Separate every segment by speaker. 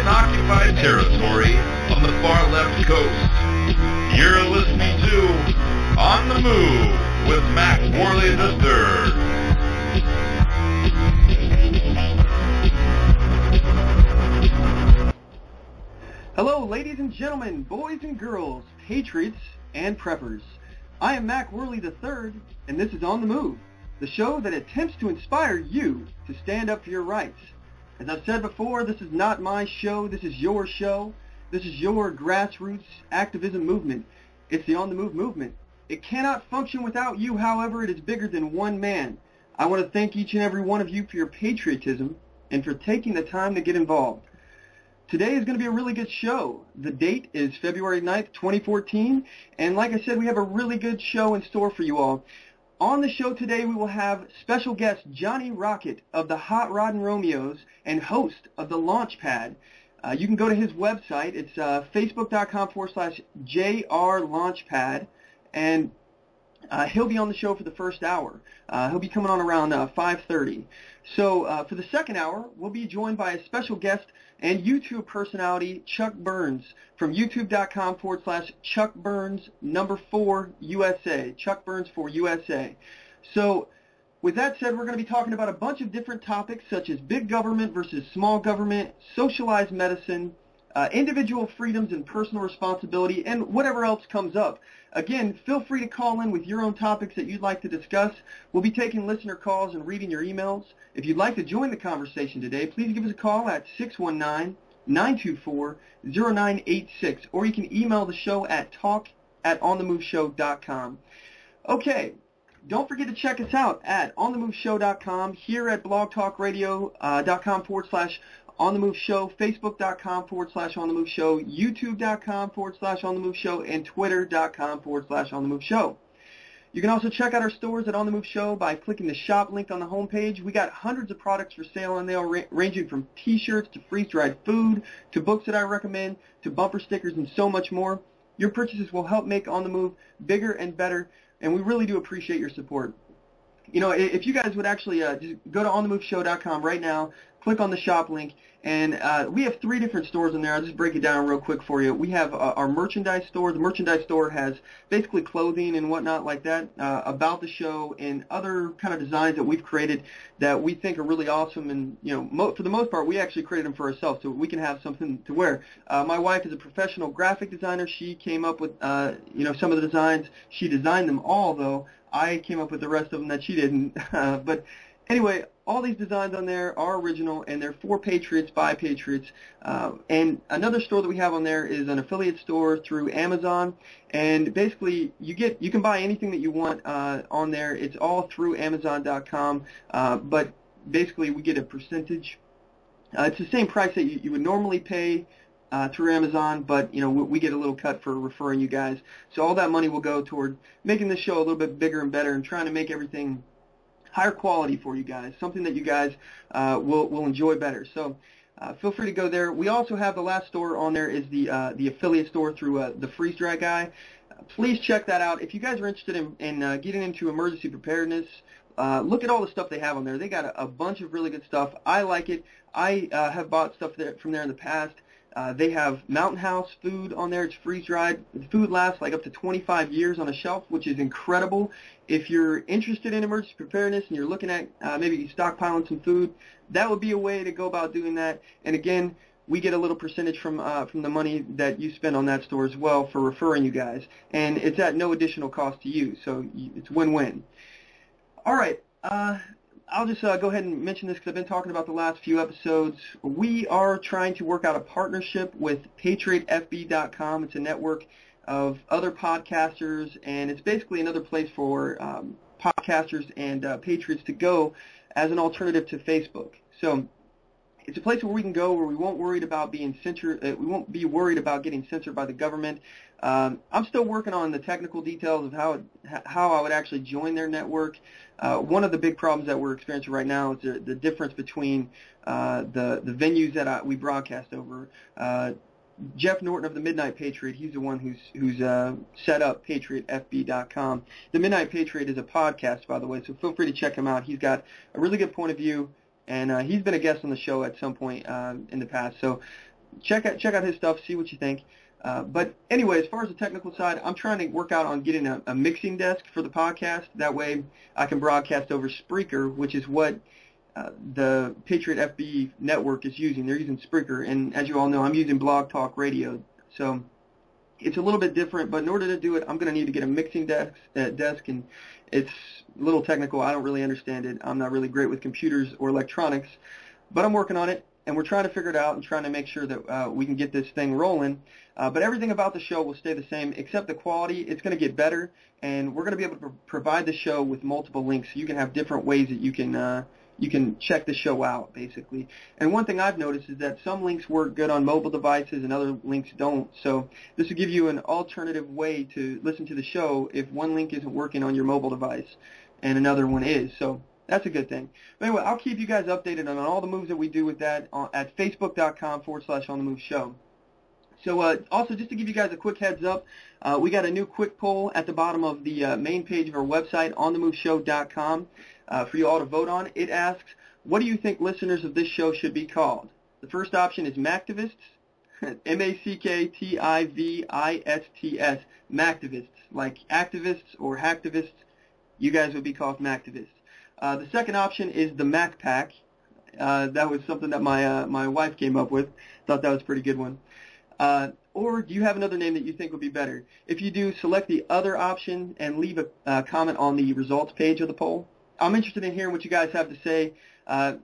Speaker 1: in occupied territory on the far left coast. You're listening to On the Move with Mack, Worley III.
Speaker 2: Hello, ladies and gentlemen, boys and girls, patriots and preppers. I am Mack, Worley III, and this is On the Move, the show that attempts to inspire you to stand up for your rights. As I've said before, this is not my show, this is your show. This is your grassroots activism movement. It's the On the Move movement. It cannot function without you, however, it is bigger than one man. I want to thank each and every one of you for your patriotism and for taking the time to get involved. Today is going to be a really good show. The date is February 9th, 2014, and like I said, we have a really good show in store for you all. On the show today, we will have special guest Johnny Rocket of the Hot Rod and Romeos and host of the Launchpad. You can go to his website. It's facebook.com/JRLaunchpad, and he'll be on the show for the first hour. He'll be coming on around 5:30. So for the second hour, we'll be joined by a special guest and YouTube personality, Chuck Burns, from youtube.com/ChuckBurns4USA, Chuck Burns for USA. So with that said, we're going to be talking about a bunch of different topics such as big government versus small government, socialized medicine, individual freedoms and personal responsibility, and whatever else comes up. Again, feel free to call in with your own topics that you'd like to discuss. We'll be taking listener calls and reading your emails. If you'd like to join the conversation today, please give us a call at 619-924-0986, or you can email the show at talk@onthemoveshow.com. Okay. Don't forget to check us out at onthemoveshow.com, here at blogtalkradio.com/onthemoveshow, facebook.com/onthemoveshow, youtube.com/onthemoveshow, and twitter.com/onthemoveshow. You can also check out our stores at On The Move Show by clicking the shop link on the homepage. We got hundreds of products for sale on there, ranging from t-shirts to freeze-dried food to books that I recommend to bumper stickers and so much more. Your purchases will help make On The Move bigger and better, and we really do appreciate your support. You know, if you guys would actually just go to onthemoveshow.com right now, click on the shop link, and we have 3 different stores in there. I'll just break it down real quick for you. We have our merchandise store. The merchandise store has basically clothing and whatnot like that about the show and other kind of designs that we've created that we think are really awesome. And, you know, for the most part, we actually created them for ourselves so we can have something to wear. My wife is a professional graphic designer. She came up with, you know, some of the designs. She designed them all, though. I came up with the rest of them that she didn't. But anyway, all these designs on there are original, and they're for patriots, by patriots. And another store that we have on there is an affiliate store through Amazon. And basically, you can buy anything that you want on there. It's all through Amazon.com. But basically, we get a percentage. It's the same price that you would normally pay through Amazon, but you know we get a little cut for referring you guys. So all that money will go toward making this show a little bit bigger and better, and trying to make everything higher quality for you guys, something that you guys will enjoy better. So feel free to go there. We also have the last store on there is the affiliate store through the Freeze Dry Guy. Please check that out. If you guys are interested in getting into emergency preparedness, look at all the stuff they have on there. They got a bunch of really good stuff. I like it. I have bought stuff from there in the past. They have Mountain House food on there. It's freeze-dried. The food lasts like up to 25 years on a shelf, which is incredible. If you're interested in emergency preparedness and you're looking at maybe stockpiling some food, that would be a way to go about doing that. And again, we get a little percentage from the money that you spend on that store as well for referring you guys. And it's at no additional cost to you, so it's win-win. All right. I'll just go ahead and mention this because I've been talking about the last few episodes. We are trying to work out a partnership with PatriotFB.com. It's a network of other podcasters, and it's basically another place for podcasters and patriots to go as an alternative to Facebook. So it's a place where we can go where we won't worried about being censored. We won't be worried about getting censored by the government. I'm still working on the technical details of how I would actually join their network. One of the big problems that we're experiencing right now is the difference between the venues that we broadcast over. Jeff Norton of the Midnight Patriot, he's the one who's set up PatriotFB.com. The Midnight Patriot is a podcast, by the way, so feel free to check him out. He's got a really good point of view, and he's been a guest on the show at some point in the past. So check out his stuff, see what you think. But anyway, as far as the technical side, I'm trying to work out on getting a mixing desk for the podcast. That way I can broadcast over Spreaker, which is what the Patriot FB network is using. They're using Spreaker, and as you all know, I'm using Blog Talk Radio. So it's a little bit different, but in order to do it, I'm going to need to get a mixing desk, and it's a little technical. I don't really understand it. I'm not really great with computers or electronics, but I'm working on it, and we're trying to figure it out and trying to make sure that we can get this thing rolling. But everything about the show will stay the same, except the quality. It's going to get better, and we're going to be able to provide the show with multiple links, so you can have different ways that you can check the show out, basically. And one thing I've noticed is that some links work good on mobile devices and other links don't. So this will give you an alternative way to listen to the show if one link isn't working on your mobile device and another one is. So that's a good thing. But anyway, I'll keep you guys updated on all the moves that we do with that at facebook.com/OnTheMoveShow. So also, just to give you guys a quick heads up, we got a new quick poll at the bottom of the main page of our website, OnTheMoveShow.com, for you all to vote on. It asks, what do you think listeners of this show should be called? The first option is Macktivists, M-A-C-K-T-I-V-I-S-T-S, Macktivists, like activists or hacktivists. You guys would be called Macktivists. The second option is the Mack Pack. That was something that my wife came up with. Thought that was a pretty good one. Or do you have another name that you think would be better? If you do, select the other option and leave a comment on the results page of the poll. I'm interested in hearing what you guys have to say. I've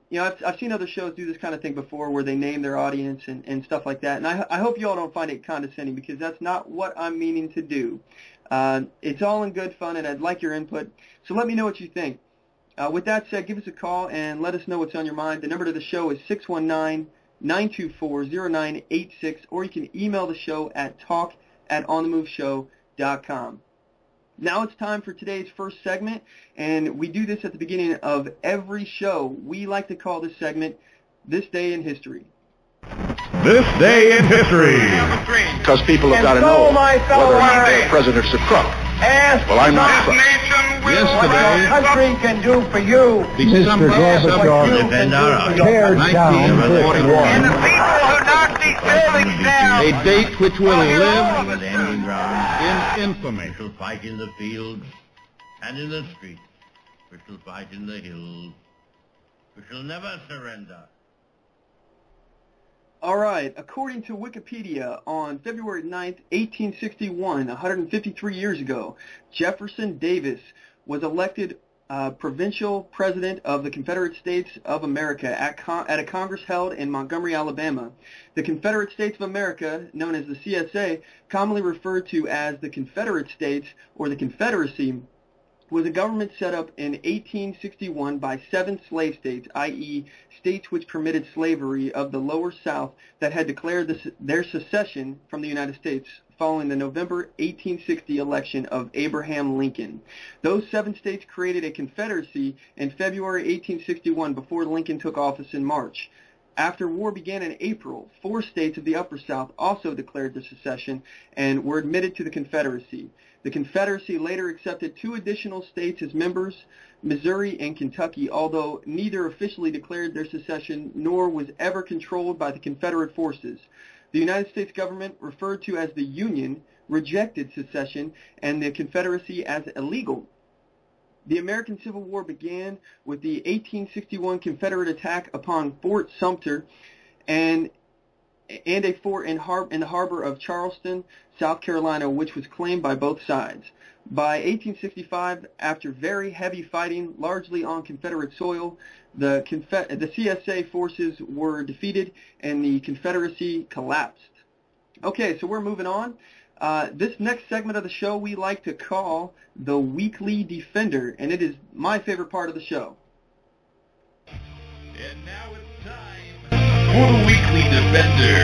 Speaker 2: seen other shows do this kind of thing before where they name their audience and stuff like that. And I hope you all don't find it condescending, because that's not what I'm meaning to do. It's all in good fun, and I'd like your input. So let me know what you think. With that said, give us a call and let us know what's on your mind. The number to the show is 619-924-0986, or you can email the show at talk@onthemoveshow.com. Now it's time for today's first segment, and we do this at the beginning of every show. We like to call this segment This Day in History.
Speaker 1: This Day in History.
Speaker 3: Because people have got to know whether the president's a crook. Well, I'm not a crook.
Speaker 4: Yesterday, what our country can do for you.
Speaker 3: Mr. Gorbachev,
Speaker 4: tear down this wall.
Speaker 5: And the people who knock these buildings down.
Speaker 3: A date which will live
Speaker 1: In infamy.
Speaker 6: We shall fight in the fields and in the streets. We shall fight in the hills. We shall never surrender.
Speaker 2: All right, according to Wikipedia, on February 9th, 1861, 153 years ago, Jefferson Davis was elected provincial president of the Confederate States of America at a Congress held in Montgomery, Alabama. The Confederate States of America, known as the CSA, commonly referred to as the Confederate States or the Confederacy, was a government set up in 1861 by 7 slave states, i.e. states which permitted slavery of the Lower South that had declared their secession from the United States following the November 1860 election of Abraham Lincoln. Those 7 states created a confederacy in February 1861 before Lincoln took office in March. After war began in April, 4 states of the Upper South also declared their secession and were admitted to the Confederacy. The Confederacy later accepted 2 additional states as members, Missouri and Kentucky, although neither officially declared their secession nor was ever controlled by the Confederate forces. The United States government, referred to as the Union, rejected secession and the Confederacy as illegal. The American Civil War began with the 1861 Confederate attack upon Fort Sumter and a fort in the harbor of Charleston, South Carolina, which was claimed by both sides. By 1865, after very heavy fighting, largely on Confederate soil, the CSA forces were defeated and the Confederacy collapsed. Okay, so we're moving on. This next segment of the show we like to call the Weekly Defender, and it is my favorite part of the show.
Speaker 1: And now it's time for the Weekly Defender.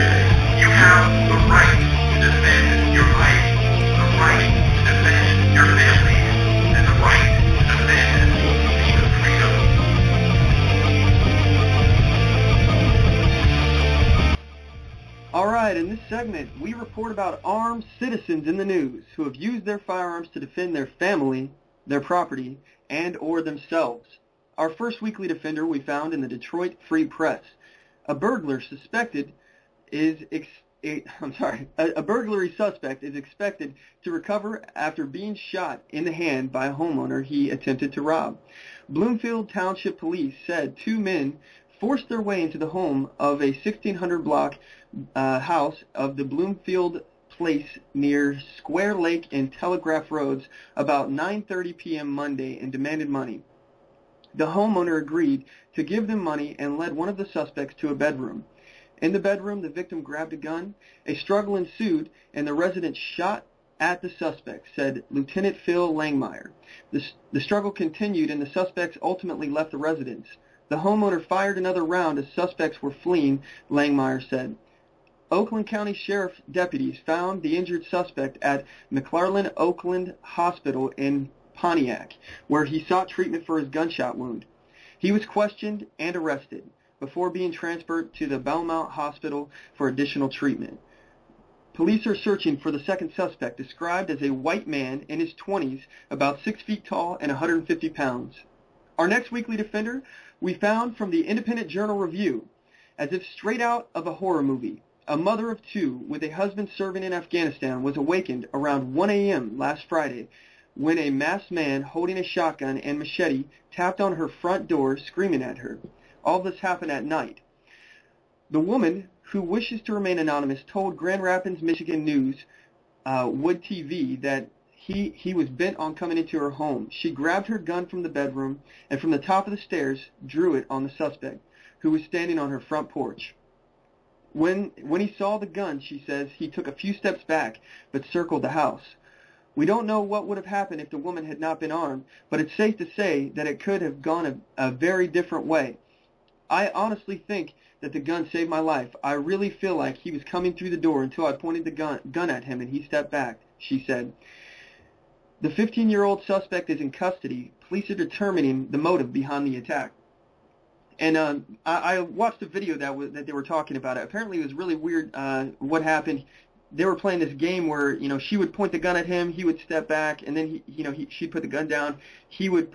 Speaker 5: You have the right to defend your life, the right to defend your family, and the right to defend your freedom.
Speaker 2: All right, in this segment, we report about armed citizens in the news who have used their firearms to defend their family, their property, and or themselves. Our first Weekly Defender we found in the Detroit Free Press. A burglar suspected A burglary suspect is expected to recover after being shot in the hand by a homeowner he attempted to rob. Bloomfield Township Police said 2 men forced their way into the home of a 1600 block house of the Bloomfield Place near Square Lake and Telegraph Roads about 9:30 p.m. Monday and demanded money. The homeowner agreed to give them money and led one of the suspects to a bedroom. In the bedroom, the victim grabbed a gun. A struggle ensued, and the resident shot at the suspect, said Lieutenant Phil Langmeyer. The struggle continued, and the suspects ultimately left the residence. The homeowner fired another round as suspects were fleeing, Langmeyer said. Oakland County Sheriff's deputies found the injured suspect at McLaren Oakland Hospital in Pontiac, where he sought treatment for his gunshot wound. He was questioned and arrested before being transferred to the Belmont Hospital for additional treatment. Police are searching for the second suspect, described as a white man in his 20s, about 6 feet tall and 150 pounds. Our next weekly defender we found from the Independent Journal Review, as if straight out of a horror movie. A mother of 2 with a husband serving in Afghanistan was awakened around 1 a.m. last Friday when a masked man holding a shotgun and machete tapped on her front door, screaming at her. All this happened at night. The woman, who wishes to remain anonymous, told Grand Rapids, Michigan News, Wood TV, that he was bent on coming into her home. She grabbed her gun from the bedroom and from the top of the stairs drew it on the suspect, who was standing on her front porch. When he saw the gun, she says, he took a few steps back but circled the house. We don't know what would have happened if the woman had not been armed, but it's safe to say that it could have gone a very different way. I honestly think that the gun saved my life. I really feel like he was coming through the door until I pointed the gun at him and he stepped back, she said. The 15-year-old suspect is in custody. Police are determining the motive behind the attack. And I watched the video that they were talking about. Apparently it was really weird what happened. They were playing this game where, she would point the gun at him, he would step back, and then she'd put the gun down. He would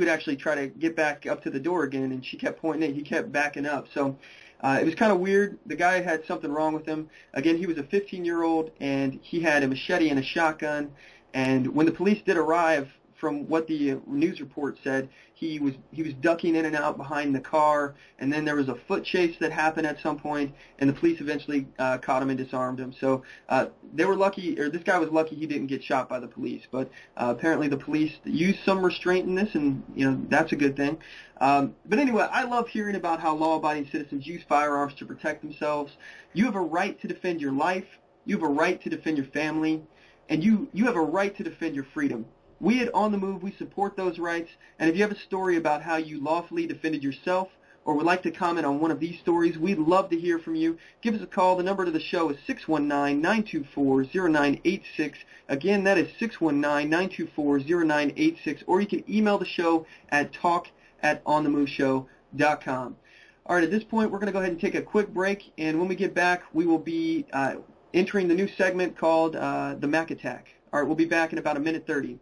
Speaker 2: actually try to get back up to the door again, and she kept pointing it. He kept backing up. So it was kind of weird. The guy had something wrong with him. Again, he was a 15-year-old, and he had a machete and a shotgun. And when the police did arrive, from what the news report said, he was ducking in and out behind the car, and then there was a foot chase that happened at some point, and the police eventually caught him and disarmed him. So they were lucky, or this guy was lucky he didn't get shot by the police. But apparently the police used some restraint in this, and that's a good thing. But anyway, I love hearing about how law-abiding citizens use firearms to protect themselves. You have a right to defend your life. You have a right to defend your family, and you have a right to defend your freedom. We at On the Move, we support those rights, and if you have a story about how you lawfully defended yourself or would like to comment on one of these stories, we'd love to hear from you. Give us a call. The number to the show is 619-924-0986. Again, that is 619-924-0986, or you can email the show at talk@onthemoveshow.com. All right, at this point, we're going to go ahead and take a quick break, and when we get back, we will be entering the new segment called the Mack Attack. All right, we'll be back in about a minute 30.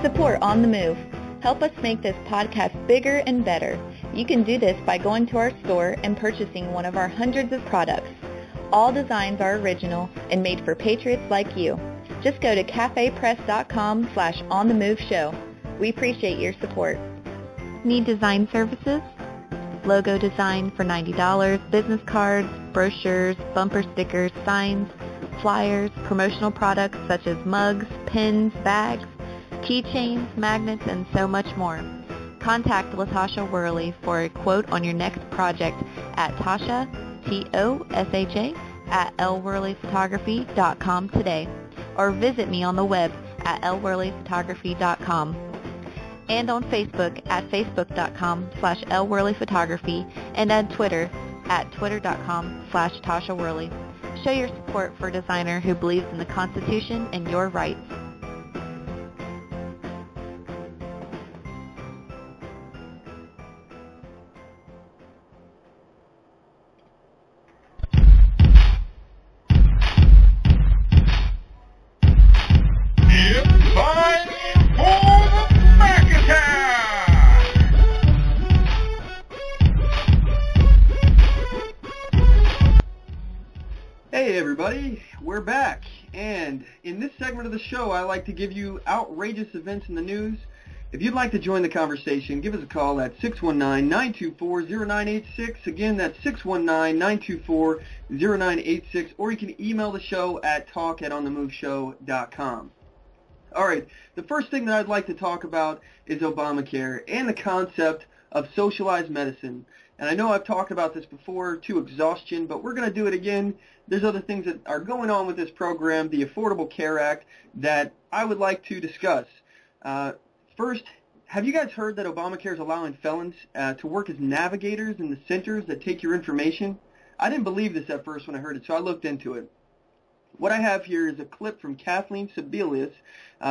Speaker 7: Support On the Move. Help us make this podcast bigger and better. You can do this by going to our store and purchasing one of our hundreds of products. All designs are original and made for patriots like you. Just go to cafepress.com/onthemoveshow. We appreciate your support. Need design services? Logo design for $90, business cards, brochures, bumper stickers, signs, flyers, promotional products such as mugs, pins, bags, keychains, magnets, and so much more. Contact LaTasha Worley for a quote on your next project at Tasha, Tosha, at lworleyphotography.com today, or visit me on the web at lworleyphotography.com. And on Facebook at facebook.com/lworleyphotography, and on Twitter at twitter.com/Tasha Worley. Show your support for a designer who believes in the Constitution and your rights.
Speaker 2: Hey everybody, we're back, and in this segment of the show I like to give you outrageous events in the news. If you'd like to join the conversation, give us a call at 619-924-0986. Again, that's 619-924-0986, or you can email the show at talk@onthemoveshow.com. All right, the first thing that I'd like to talk about is Obamacare and the concept of socialized medicine. And I know I've talked about this before to exhaustion, but we're going to do it again. There's other things that are going on with this program, the Affordable Care Act, that I would like to discuss. First, have you guys heard that Obamacare is allowing felons to work as navigators in the centers that take your information? I didn't believe this at first when I heard it, so I looked into it. What I have here is a clip from Kathleen Sebelius.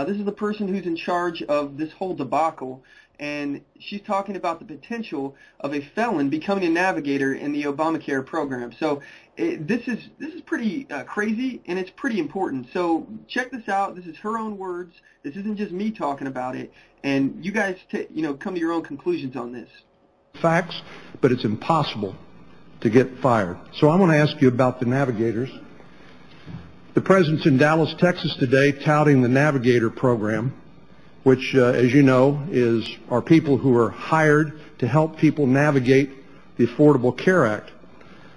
Speaker 2: This is the person who's in charge of this whole debacle, and she's talking about the potential of a felon becoming a navigator in the Obamacare program. So this is pretty crazy, and it's pretty important. So check this out. This is her own words. This isn't just me talking about it, and you guys come to your own conclusions on this.
Speaker 8: Facts, but it's impossible to get fired. So I'm going to ask you about the navigators. The president's in Dallas, Texas today touting the Navigator program, which, as you know, are people who are hired to help people navigate the Affordable Care Act.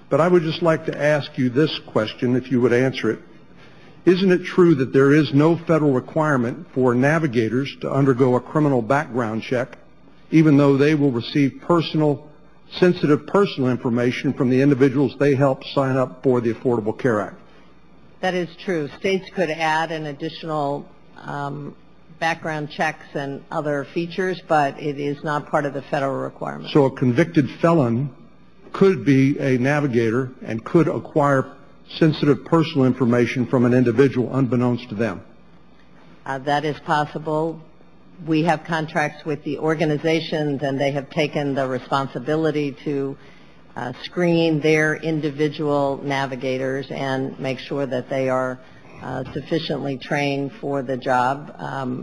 Speaker 8: But I would just like to ask you this question, if you would answer it. Isn't it true that there is no federal requirement for navigators to undergo a criminal background check, even though they will receive sensitive personal information from the individuals they help sign up for the Affordable Care Act?
Speaker 9: That is true. States could add an additional background checks and other features, but it is not part of the federal requirement.
Speaker 8: So a convicted felon could be a navigator and could acquire sensitive personal information from an individual unbeknownst to them?
Speaker 9: That is possible. We have contracts with the organizations, and they have taken the responsibility to screen their individual navigators and make sure that they are sufficiently trained for the job.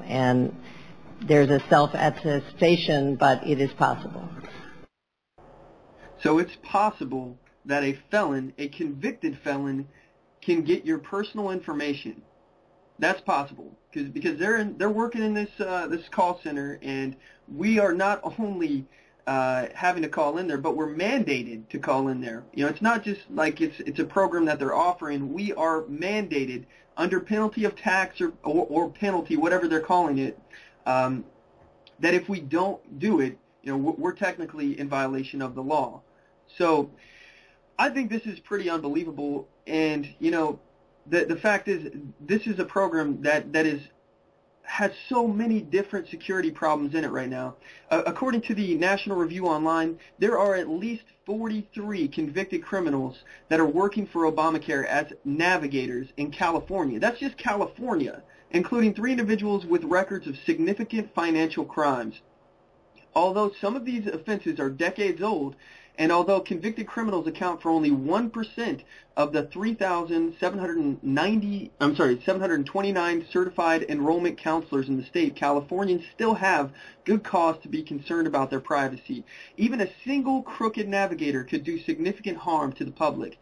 Speaker 9: And there's a self-attestation, but it is possible.
Speaker 2: So it's possible that a felon, a convicted felon, can get your personal information. That's possible because they're working in this call center, and we are not only having to call in there, but we're mandated to call in there. It's not just like it's a program that they're offering. We are mandated under penalty of tax or penalty, whatever they're calling it, that if we don't do it, we're technically in violation of the law. So I think this is pretty unbelievable, and the fact is this is a program that has so many different security problems in it right now. According to the National Review Online, there are at least 43 convicted criminals that are working for Obamacare as navigators in California. That's just California, including 3 individuals with records of significant financial crimes. Although some of these offenses are decades old, and although convicted criminals account for only 1% of the 729 certified enrollment counselors in the state, Californians still have good cause to be concerned about their privacy. Even a single crooked navigator could do significant harm to the public.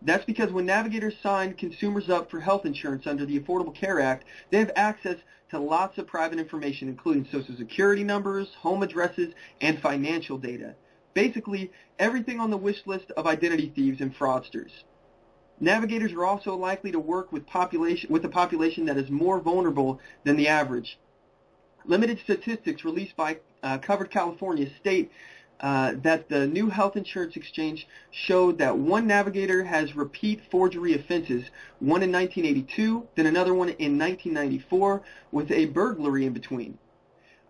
Speaker 2: That's because when navigators sign consumers up for health insurance under the Affordable Care Act, they have access to lots of private information, including Social Security numbers, home addresses, and financial data. Basically, everything on the wish list of identity thieves and fraudsters. Navigators are also likely to work with a population that is more vulnerable than the average. Limited statistics released by Covered California state that the new health insurance exchange showed that one navigator has repeat forgery offenses, one in 1982, then another one in 1994, with a burglary in between.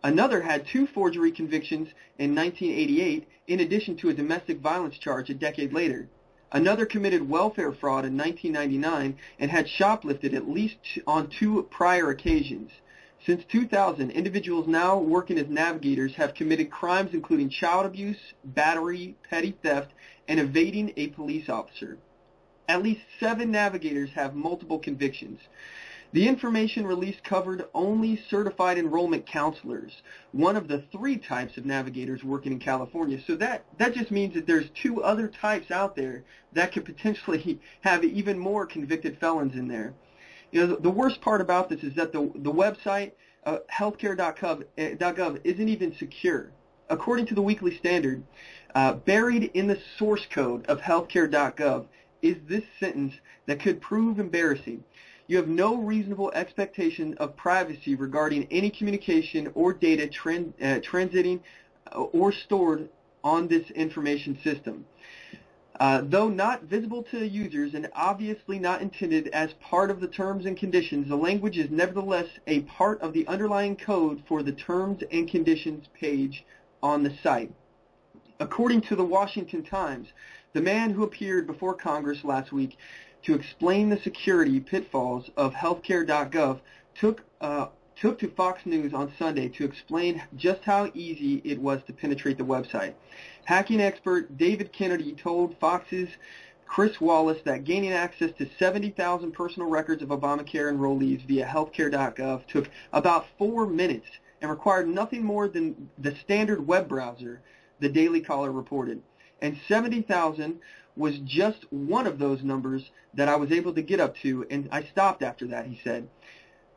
Speaker 2: Another had 2 forgery convictions in 1988, in addition to a domestic violence charge a decade later. Another committed welfare fraud in 1999 and had shoplifted at least on 2 prior occasions. Since 2000, individuals now working as navigators have committed crimes including child abuse, battery, petty theft, and evading a police officer. At least 7 navigators have multiple convictions. The information release covered only certified enrollment counselors, one of the 3 types of navigators working in California. So that just means that there's 2 other types out there that could potentially have even more convicted felons in there. You know, the worst part about this is that the website, healthcare.gov isn't even secure. According to the Weekly Standard, buried in the source code of healthcare.gov is this sentence that could prove embarrassing. You have no reasonable expectation of privacy regarding any communication or data transiting or stored on this information system. Though not visible to users and obviously not intended as part of the terms and conditions, the language is nevertheless a part of the underlying code for the terms and conditions page on the site. According to the Washington Times, the man who appeared before Congress last week to explain the security pitfalls of healthcare.gov took to Fox News on Sunday to explain just how easy it was to penetrate the website. Hacking expert David Kennedy told Fox's Chris Wallace that gaining access to 70,000 personal records of Obamacare enrollees via healthcare.gov took about 4 minutes and required nothing more than the standard web browser, the Daily Caller reported. And 70,000 was just one of those numbers that I was able to get up to, and I stopped after that, he said.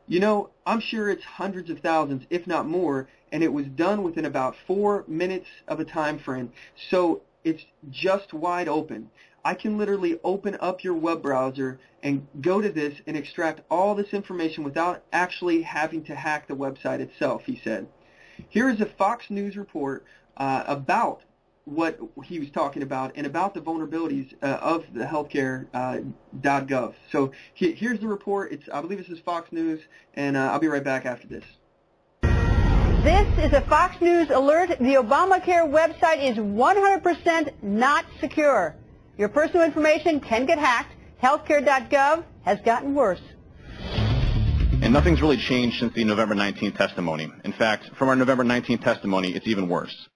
Speaker 2: You know, I'm sure it's hundreds of thousands, if not more, and it was done within about 4 minutes of a time frame. So it's just wide open. I can literally open up your web browser and go to this and extract all this information without actually having to hack the website itself, he said. Here is a Fox News report about what he was talking about and about the vulnerabilities of the healthcare.gov. So here's the report. I believe this is Fox News, and I'll be right back after this.
Speaker 10: This is a Fox News alert. The Obamacare website is 100% not secure. Your personal information can get hacked. Healthcare.gov has gotten worse.
Speaker 11: And nothing's really changed since the November 19th testimony. In fact, from our November 19th testimony, it's even worse.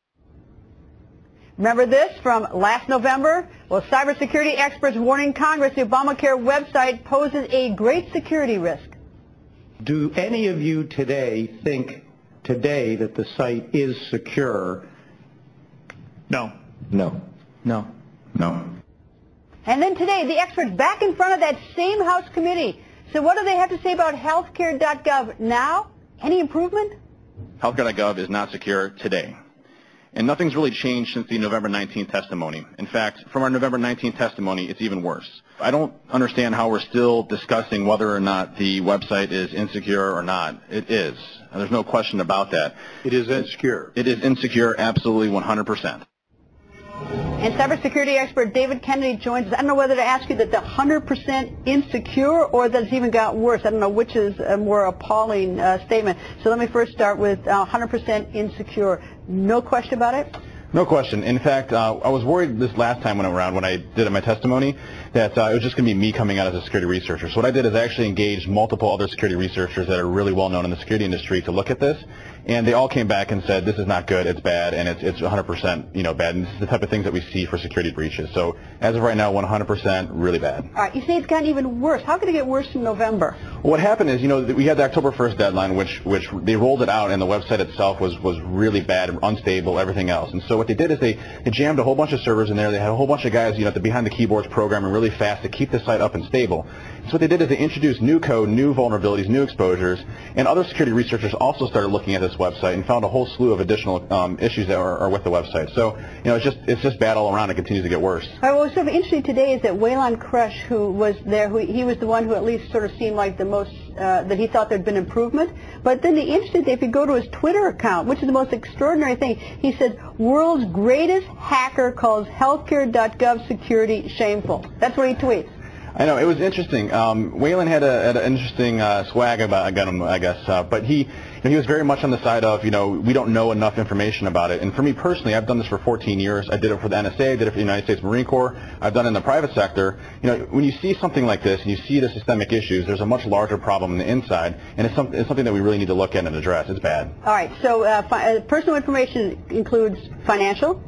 Speaker 10: Remember this from last November? Well, cybersecurity experts warning Congress the Obamacare website poses a great security risk.
Speaker 8: Do any of you today think that the site is secure?
Speaker 11: No.
Speaker 8: No.
Speaker 11: No. No.
Speaker 10: And then today, the experts back in front of that same House committee. So what do they have to say about healthcare.gov now? Any improvement?
Speaker 11: Healthcare.gov is not secure today. And nothing's really changed since the November 19th testimony. In fact, from our November 19th testimony, it's even worse. I don't understand how we're still discussing whether or not the website is insecure or not. It is. There's no question about that.
Speaker 8: It is insecure.
Speaker 11: It is insecure, absolutely 100%.
Speaker 10: And cybersecurity expert David Kennedy joins us. I don't know whether to ask you that the 100% insecure or that it's even got worse. I don't know which is a more appalling statement. So let me first start with 100% insecure. No question about it?
Speaker 11: No question. In fact, I was worried this last time when I did my testimony that it was just going to be me coming out as a security researcher. So what I did is I actually engaged multiple other security researchers that are really well known in the security industry to look at this, and they all came back and said this is not good, it's bad, and it's 100% bad. And this is the type of things that we see for security breaches. So as of right now, 100% really bad.
Speaker 10: All right. You say it's gotten even worse. How could it get worse in November?
Speaker 11: Well, what happened is, we had the October 1st deadline, which they rolled it out, and the website itself was really bad, unstable, everything else. And so what they did is they jammed a whole bunch of servers in there. They had a whole bunch of guys, behind the keyboards programming really fast to keep the site up and stable. So what they did is they introduced new code, new vulnerabilities, new exposures, and other security researchers also started looking at this website and found a whole slew of additional issues that are with the website. So, it's just bad all around. It continues to get worse.
Speaker 10: All right, well, what's sort of interesting today is that Waylon Crush, who was there, he was the one who at least sort of seemed like the most, that he thought there'd been improvement. But then the interesting thing, if you go to his Twitter account, which is the most extraordinary thing, he said, world's greatest hacker calls healthcare.gov security shameful. That's what he tweets.
Speaker 11: I know, it was interesting. Waylon had an interesting swag about him, I guess, but he was very much on the side of, we don't know enough information about it. And for me personally, I've done this for 14 years. I did it for the NSA, I did it for the United States Marine Corps. I've done it in the private sector. When you see something like this and you see the systemic issues, there's a much larger problem on the inside, and it's something that we really need to look at and address. It's bad.
Speaker 10: All right, so personal information includes financial?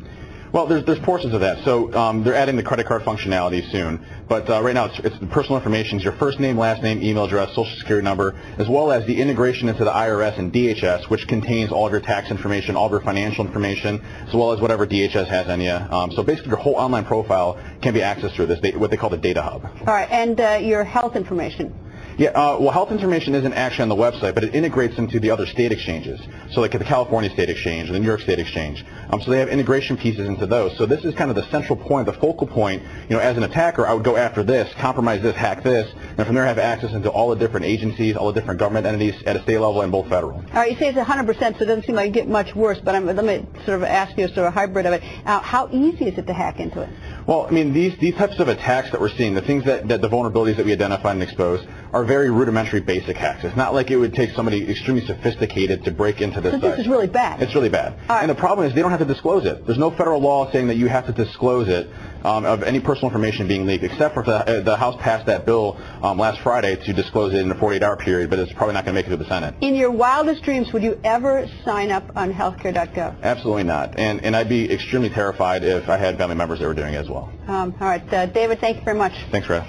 Speaker 11: Well, there's portions of that. So they're adding the credit card functionality soon. But right now it's the personal information, your first name, last name, email address, social security number, as well as the integration into the IRS and DHS, which contains all of your tax information, all of your financial information, as well as whatever DHS has on you. So basically your whole online profile can be accessed through this, what they call the data hub.
Speaker 10: All right, and your health information.
Speaker 11: Yeah, well, health information isn't actually on the website, but it integrates into the other state exchanges. So like the California State Exchange, the New York State Exchange. So they have integration pieces into those. So this is kind of the central point, the focal point. You know, as an attacker, I would go after this, compromise this, hack this, and from there have access into all the different agencies, all the different government entities at a state level and both federal.
Speaker 10: All right, you say it's 100%, so it doesn't seem like it get much worse, but let me sort of ask you a sort of hybrid of it. How easy is it to hack into it?
Speaker 11: Well, I mean, these types of attacks that we're seeing, the things that the vulnerabilities that we identify and expose are very rudimentary basic hacks. It's not like it would take somebody extremely sophisticated to break into this.
Speaker 10: So this is really bad.
Speaker 11: It's really bad. Right. And the problem is they don't have to disclose it. There's no federal law saying that you have to disclose it of any personal information being leaked, except for the House passed that bill last Friday to disclose it in a 48-hour period, but it's probably not going to make it to the Senate. In your wildest dreams, would you ever sign up on healthcare.gov? Absolutely not. And I'd be extremely terrified if I had family members that were doing it as well. All right. David, thank you very much. Thanks, Fred.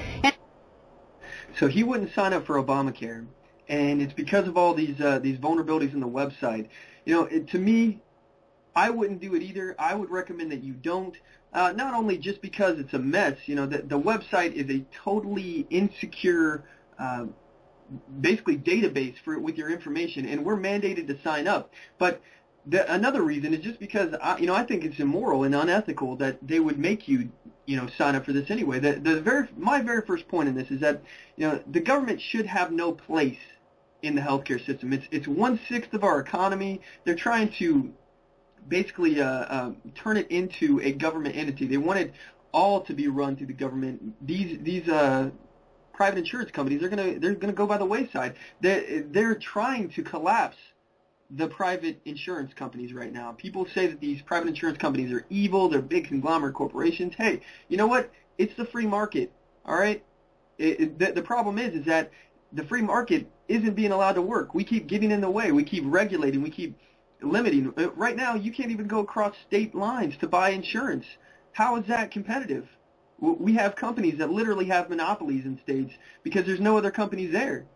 Speaker 2: So he wouldn't sign up for Obamacare, and it's because of all these vulnerabilities in the website. You know, to me, I wouldn't do it either. I would recommend that you don't. Not only just because it's a mess. You know, the website is a totally insecure, basically database with your information, and we're mandated to sign up. But another reason is just because I think it's immoral and unethical that they would make you sign up for this anyway. My very first point in this is that the government should have no place in the healthcare system. It's 1/6 of our economy. They're trying to basically turn it into a government entity. They want it all to be run through the government. These private insurance companies they're gonna go by the wayside. They're trying to collapse the private insurance companies right now. People say that these private insurance companies are evil, they're big conglomerate corporations. Hey, you know what? It's the free market, all right? The problem is that the free market isn't being allowed to work. We keep giving in the way. We keep regulating. We keep limiting. Right now, you can't even go across state lines to buy insurance. How is that competitive? We have companies that literally have monopolies in states because there's no other companies there.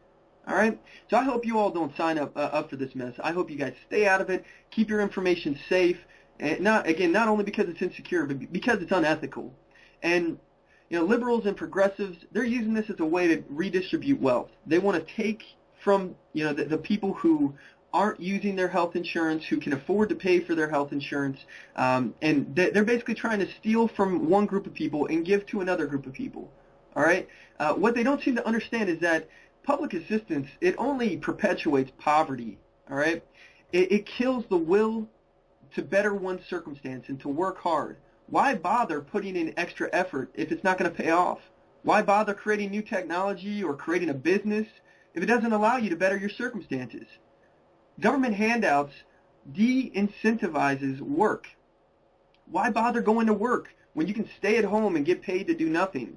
Speaker 2: All right? So I hope you all don't sign up for this mess. I hope you guys stay out of it, keep your information safe, and not only because it's insecure, but because it's unethical. And liberals and progressives, they're using this as a way to redistribute wealth. They want to take from the people who aren't using their health insurance, who can afford to pay for their health insurance, and they're basically trying to steal from one group of people and give to another group of people. All right? What they don't seem to understand is that public assistance, it only perpetuates poverty, all right? It kills the will to better one's circumstance and to work hard. Why bother putting in extra effort if it's not going to pay off? Why bother creating new technology or creating a business if it doesn't allow you to better your circumstances? Government handouts de-incentivizes work. Why bother going to work when you can stay at home and get paid to do nothing?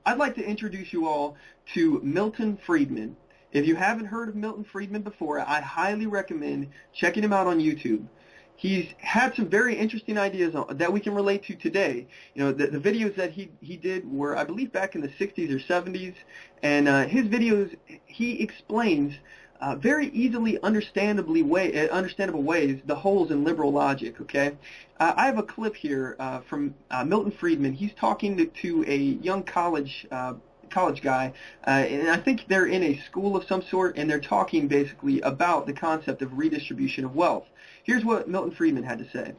Speaker 2: I'd like to introduce you all to Milton Friedman. If you haven't heard of Milton Friedman before, I highly recommend checking him out on YouTube. He's had some very interesting ideas that we can relate to today. The videos that he did were, I believe, back in the 60s or 70s, and his videos, he explains very easily understandable ways the holes in liberal logic. Okay, I have a clip here from Milton Friedman. He's talking to a young college guy, and I think they're in a school of some sort, and they're talking basically about the concept of redistribution of wealth. Here's what Milton Friedman had to say.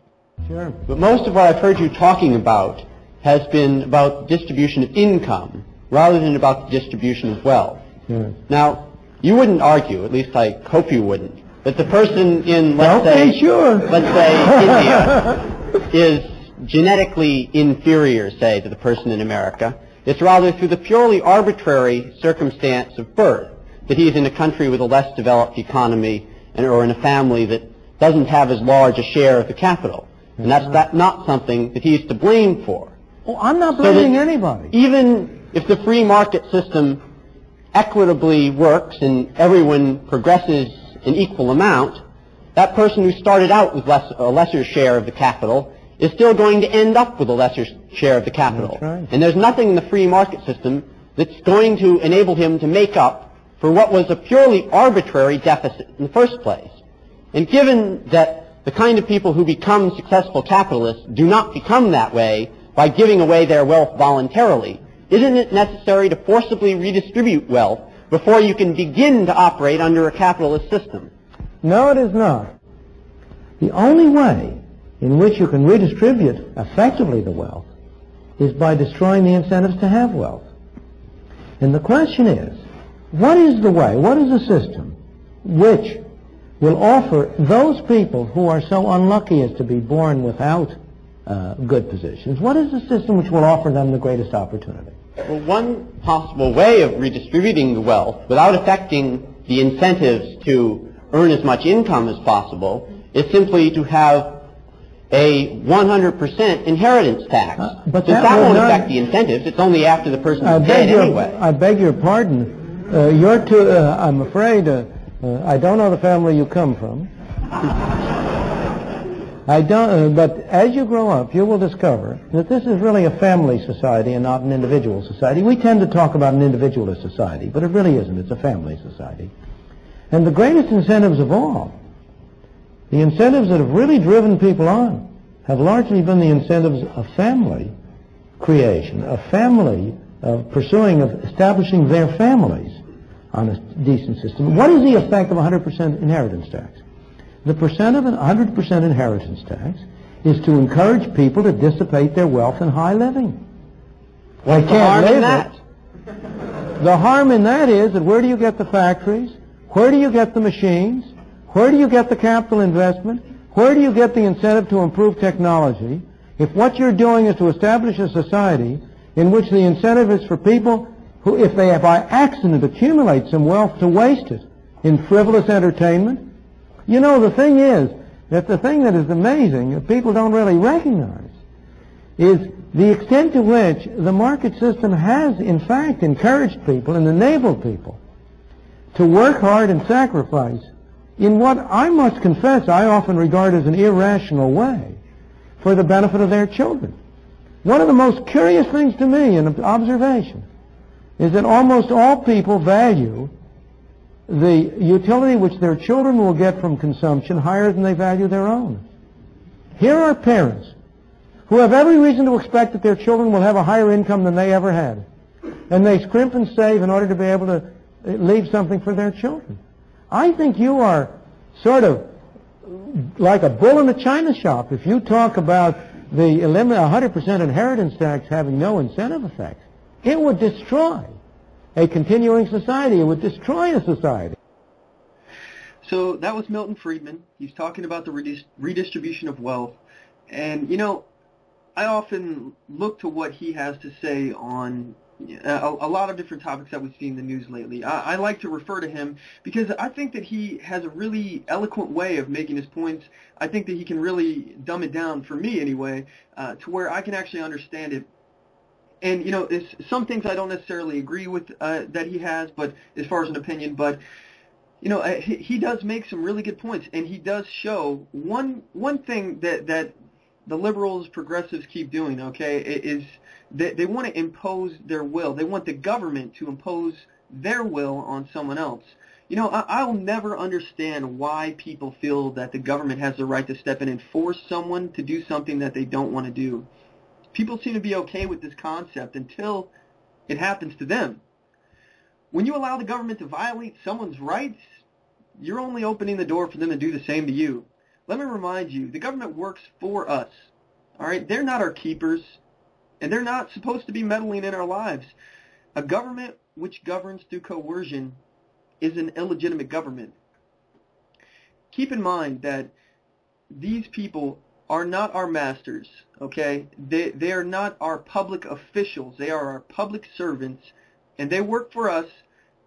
Speaker 12: Sure, but most of what I've heard you talking about has been about distribution of income rather than about the distribution of wealth. Sure. Now, you wouldn't argue, at least I hope you wouldn't, that the person in, let's say India is genetically inferior, say, to the person in America. It's rather through the purely arbitrary circumstance of birth that he's in a country with a less developed economy or in a family that doesn't have as large a share of the capital. And that's not something that he's to blame for.
Speaker 13: Oh, I'm not blaming anybody.
Speaker 12: Even if the free market system equitably works and everyone progresses an equal amount, that person who started out with a lesser share of the capital is still going to end up with a lesser share of the capital.
Speaker 13: Right.
Speaker 12: And there's nothing in the free market system that's going to enable him to make up for what was a purely arbitrary deficit in the first place. And given that the kind of people who become successful capitalists do not become that way by giving away their wealth voluntarily, isn't it necessary to forcibly redistribute wealth before you can begin to operate under a capitalist system?
Speaker 13: No, it is not. The only way in which you can redistribute effectively the wealth is by destroying the incentives to have wealth. And the question is, what is the way, what is the system which will offer those people who are so unlucky as to be born without good positions, what is the system which will offer them the greatest opportunity?
Speaker 12: Well, one possible way of redistributing the wealth without affecting the incentives to earn as much income as possible is simply to have a 100% inheritance tax.
Speaker 13: But
Speaker 12: that won't affect the incentives. It's only after the person is dead anyway.
Speaker 13: I beg your pardon. I'm afraid, I don't know the family you come from. I don't, but as you grow up, you will discover that this is really a family society and not an individual society. We tend to talk about an individualist society, but it really isn't. It's a family society. And the greatest incentives of all, the incentives that have really driven people on, have largely been the incentives of family creation, of family, of pursuing, of establishing their families on a decent system. What is the effect of 100% inheritance tax? The percent of an 100% inheritance tax is to encourage people to dissipate their wealth in high living.
Speaker 12: What's the harm in that?
Speaker 13: The harm in that is that where do you get the factories? Where do you get the machines? Where do you get the capital investment? Where do you get the incentive to improve technology if what you're doing is to establish a society in which the incentive is for people who, if they by accident accumulate some wealth, to waste it in frivolous entertainment? You know, the thing is that the thing that is amazing that people don't really recognize is the extent to which the market system has, in fact, encouraged people and enabled people to work hard and sacrifice in what I must confess I often regard as an irrational way for the benefit of their children. One of the most curious things to me in observation is that almost all people value the utility which their children will get from consumption higher than they value their own. Here are parents who have every reason to expect that their children will have a higher income than they ever had. And they scrimp and save in order to be able to leave something for their children. I think you are sort of like a bull in a china shop if you talk about the 100% inheritance tax having no incentive effect. It would destroy a continuing society. It would destroy a society.
Speaker 2: So that was Milton Friedman. He's talking about the redistribution of wealth. And, you know, I often look to what he has to say on a lot of different topics that we've seen in the news lately. I like to refer to him because I think that he has a really eloquent way of making his points. I think that he can really dumb it down, for me anyway, to where I can actually understand it. And, you know, some things I don't necessarily agree with that he has, but as far as an opinion, but, you know, he does make some really good points, and he does show one thing that the liberals, progressives keep doing, okay, is they want to impose their will. They want the government to impose their will on someone else. You know, I'll never understand why people feel that the government has the right to step in and force someone to do something that they don't want to do. People seem to be okay with this concept until it happens to them. When you allow the government to violate someone's rights, you're only opening the door for them to do the same to you. Let me remind you, the government works for us. All right? They're not our keepers, and they're not supposed to be meddling in our lives. A government which governs through coercion is an illegitimate government. Keep in mind that these people are not our masters, okay? They are not our public officials. They are our public servants, and they work for us,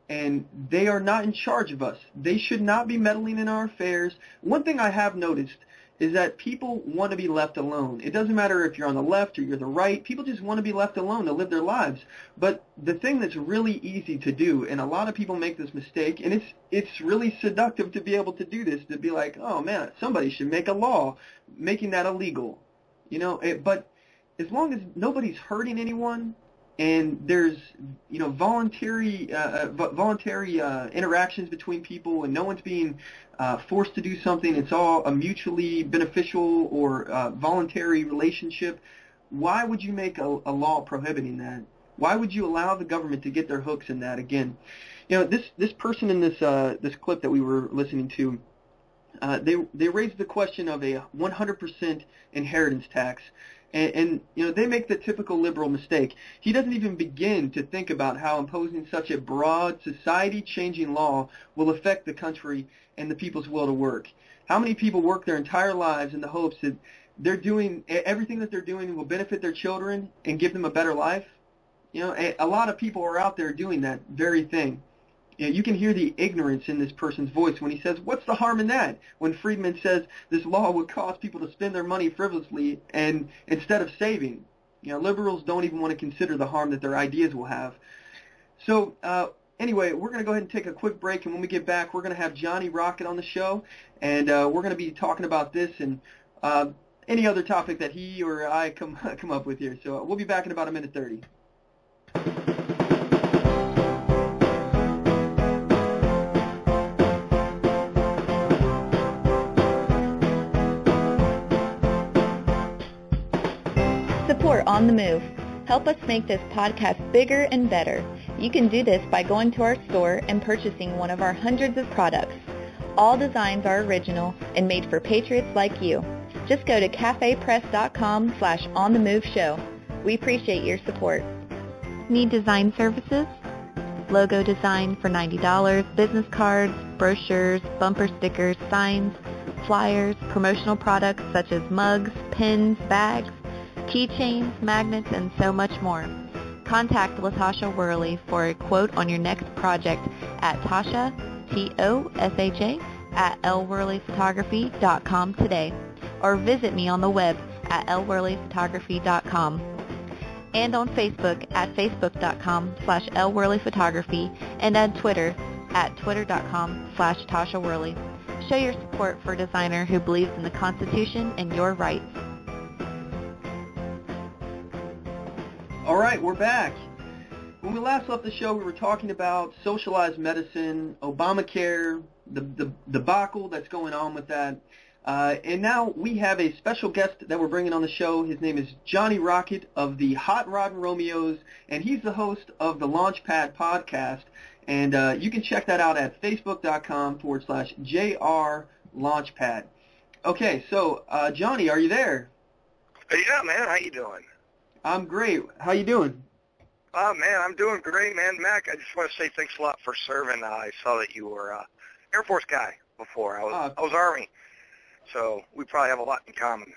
Speaker 2: and they are not in charge of us. They should not be meddling in our affairs. One thing I have noticed is that people want to be left alone. It doesn't matter if you're on the left or you're the right. People just want to be left alone to live their lives. But the thing that's really easy to do, and a lot of people make this mistake, and it's really seductive to be able to do this, to be like, oh man, somebody should make a law making that illegal. But as long as nobody's hurting anyone, and there's voluntary interactions between people, and no one's being forced to do something, it's all a mutually beneficial or voluntary relationship, why would you make a law prohibiting that? Why would you allow the government to get their hooks in that? Again, this person in this clip that we were listening to, they raised the question of a 100% inheritance tax. And they make the typical liberal mistake. He doesn't even begin to think about how imposing such a broad, society-changing law will affect the country and the people's will to work. How many people work their entire lives in the hopes that they're doing everything that they're doing will benefit their children and give them a better life? A lot of people are out there doing that very thing. You can hear the ignorance in this person's voice when he says, what's the harm in that? When Friedman says this law would cause people to spend their money frivolously and instead of saving. Liberals don't even want to consider the harm that their ideas will have. So anyway, we're going to go ahead and take a quick break, and when we get back, we're going to have Johnny Rocket on the show, and we're going to be talking about this and any other topic that he or I come up with here. So we'll be back in about 1:30.
Speaker 7: Support On the Move. Help us make this podcast bigger and better. You can do this by going to our store and purchasing one of our hundreds of products. All designs are original and made for patriots like you. Just go to cafepress.com/onthemoveshow. We appreciate your support. Need design services? Logo design for $90, business cards, brochures, bumper stickers, signs, flyers, promotional products such as mugs, pins, bags, keychains, magnets, and so much more. Contact LaTasha Worley for a quote on your next project at Tasha, Tosha, at lworleyphotography.com today, or visit me on the web at lworleyphotography.com, and on Facebook at facebook.com/lworleyphotography, and on Twitter at twitter.com/Tasha Worley. Show your support for a designer who believes in the Constitution and your rights.
Speaker 2: All right, we're back. When we last left the show, we were talking about socialized medicine, Obamacare, the debacle that's going on with that. And now we have a special guest that we're bringing on the show. His name is Johnny Rocket of the Hot Rod and Romeos, and he's the host of the Launchpad podcast. And you can check that out at facebook.com/JR Launchpad. Okay, so Johnny, are you there?
Speaker 14: Yeah, man. How you doing?
Speaker 2: I'm great. How you doing?
Speaker 14: Oh, man, I'm doing great, man. Mack, I just want to say thanks a lot for serving. I saw that you were Air Force guy before. I was Army, so we probably have a lot in common.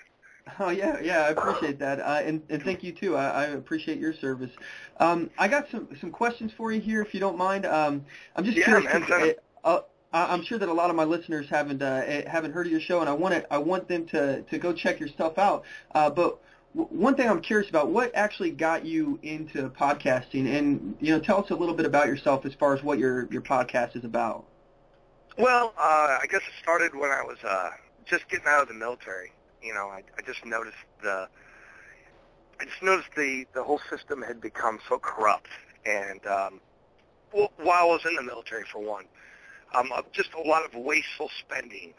Speaker 2: Oh, yeah, I appreciate that. And thank you, too. I appreciate your service. I got some questions for you here, if you don't mind. I'm just curious. Man, I'm sure that a lot of my listeners haven't heard of your show, and I want them to go check your stuff out. But one thing I'm curious about, what actually got you into podcasting? And, tell us a little bit about yourself as far as what your podcast is about.
Speaker 14: Well, I guess it started when I was just getting out of the military. I just noticed the whole system had become so corrupt. And while I was in the military, for one, just a lot of wasteful spending.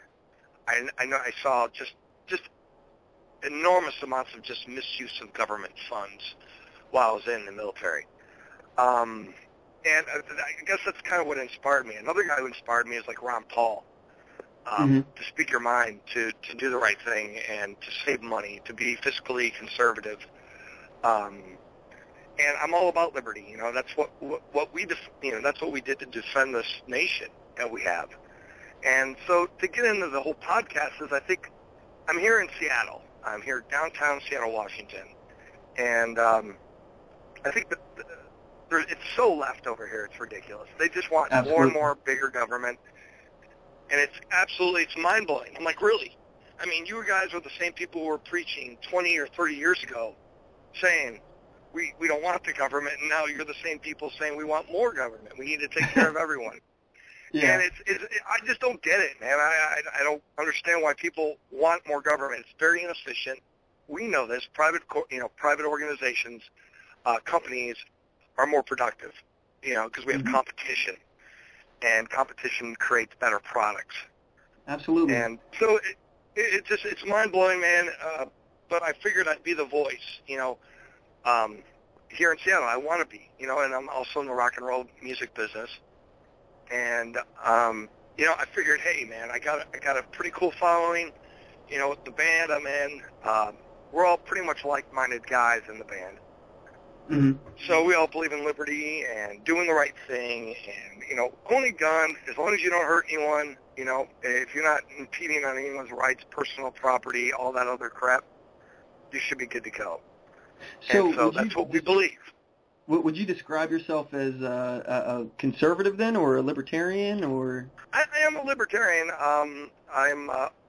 Speaker 14: I know I saw just enormous amounts of just misuse of government funds while I was in the military. And I guess that's kind of what inspired me. Another guy who inspired me is like Ron Paul, to speak your mind, to do the right thing, and to save money, to be fiscally conservative. And I'm all about liberty. That's what we that's what we did to defend this nation that we have. And so to get into the whole podcast is, I think I'm here in Seattle. I'm here downtown Seattle, Washington, and I think that it's so left over here. It's ridiculous. They just want more and more bigger government, and it's mind-blowing. I'm like, really? I mean, you guys are the same people who were preaching 20 or 30 years ago, saying we don't want the government, and now you're the same people saying we want more government. We need to take care of everyone. Yeah. And I just don't get it, man. I don't understand why people want more government. It's very inefficient. we know this. Private organizations, companies are more productive, because we have competition, and competition creates better products.
Speaker 2: Absolutely.
Speaker 14: And so it's mind-blowing, man. But I figured I'd be the voice, here in Seattle. I want to be, and I'm also in the rock and roll music business. And, I figured, hey, man, I got a pretty cool following, with the band I'm in. We're all pretty much like-minded guys in the band.
Speaker 2: Mm-hmm.
Speaker 14: So we all believe in liberty and doing the right thing and, owning a gun, as long as you don't hurt anyone, if you're not impeding on anyone's rights, personal property, all that other crap, you should be good to go. So that's what we believe.
Speaker 2: Would you describe yourself as a conservative then, or a libertarian, or?
Speaker 14: I am a libertarian.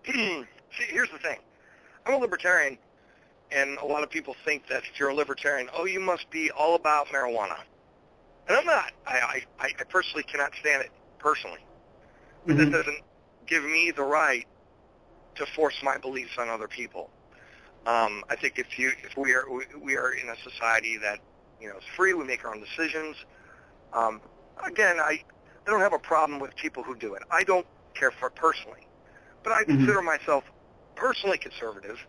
Speaker 14: See, here's the thing. I'm a libertarian, and a lot of people think that if you're a libertarian, you must be all about marijuana. And I'm not. I personally cannot stand it, personally. But that doesn't give me the right to force my beliefs on other people. I think if we are in a society that is free, we make our own decisions. Again, I don't have a problem with people who do it. I don't care for it personally, but I consider myself personally conservative.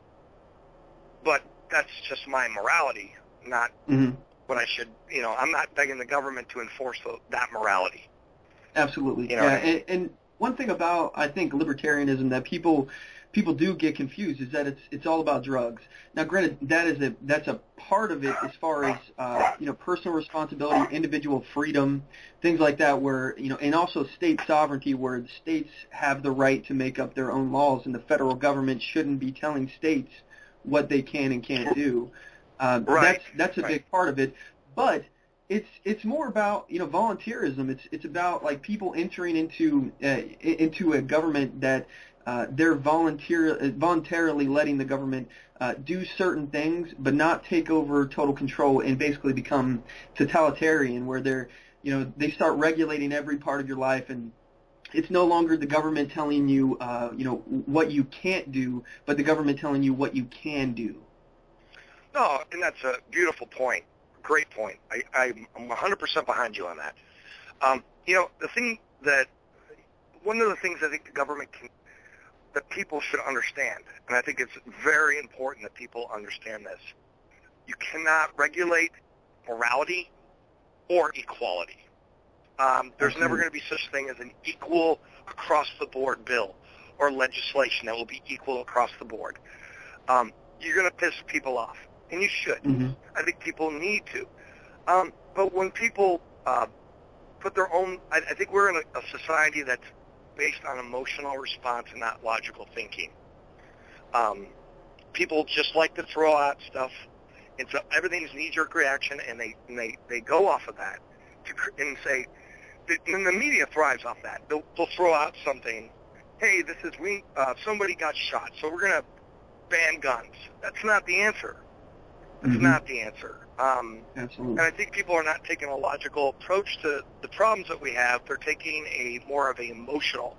Speaker 14: But that's just my morality, not what I should. I'm not begging the government to enforce that morality.
Speaker 2: Absolutely. And one thing about, I think, libertarianism that people do get confused is that it's all about drugs. Now, granted, that's a part of it as far as personal responsibility, individual freedom, things like that. Where and also state sovereignty, where the states have the right to make up their own laws, and the federal government shouldn't be telling states what they can and can't do.
Speaker 14: Right.
Speaker 2: That's a big part of it, but it's more about volunteerism. It's about people entering into a government that they're voluntarily letting the government do certain things, but not take over total control and basically become totalitarian, where they start regulating every part of your life, and it's no longer the government telling you what you can't do, but the government telling you what you can do.
Speaker 14: No, and that's a beautiful point. Great point. I'm 100% behind you on that. One of the things I think the government that people should understand, and I think it's very important that people understand this, you cannot regulate morality or equality. There's never going to be such a thing as an equal across-the-board bill or legislation that will be equal across the board. You're going to piss people off, and you should. I think people need to. But when people put their own... I think we're in a society that's based on emotional response and not logical thinking. People just like to throw out stuff, and so everything's knee-jerk reaction, and they go off of that and say... And the media thrives off that. They'll throw out something. Hey, somebody got shot, so we're going to ban guns. That's not the answer. That's not the answer.
Speaker 2: Absolutely.
Speaker 14: And I think people are not taking a logical approach to the problems that we have. They're taking more of an emotional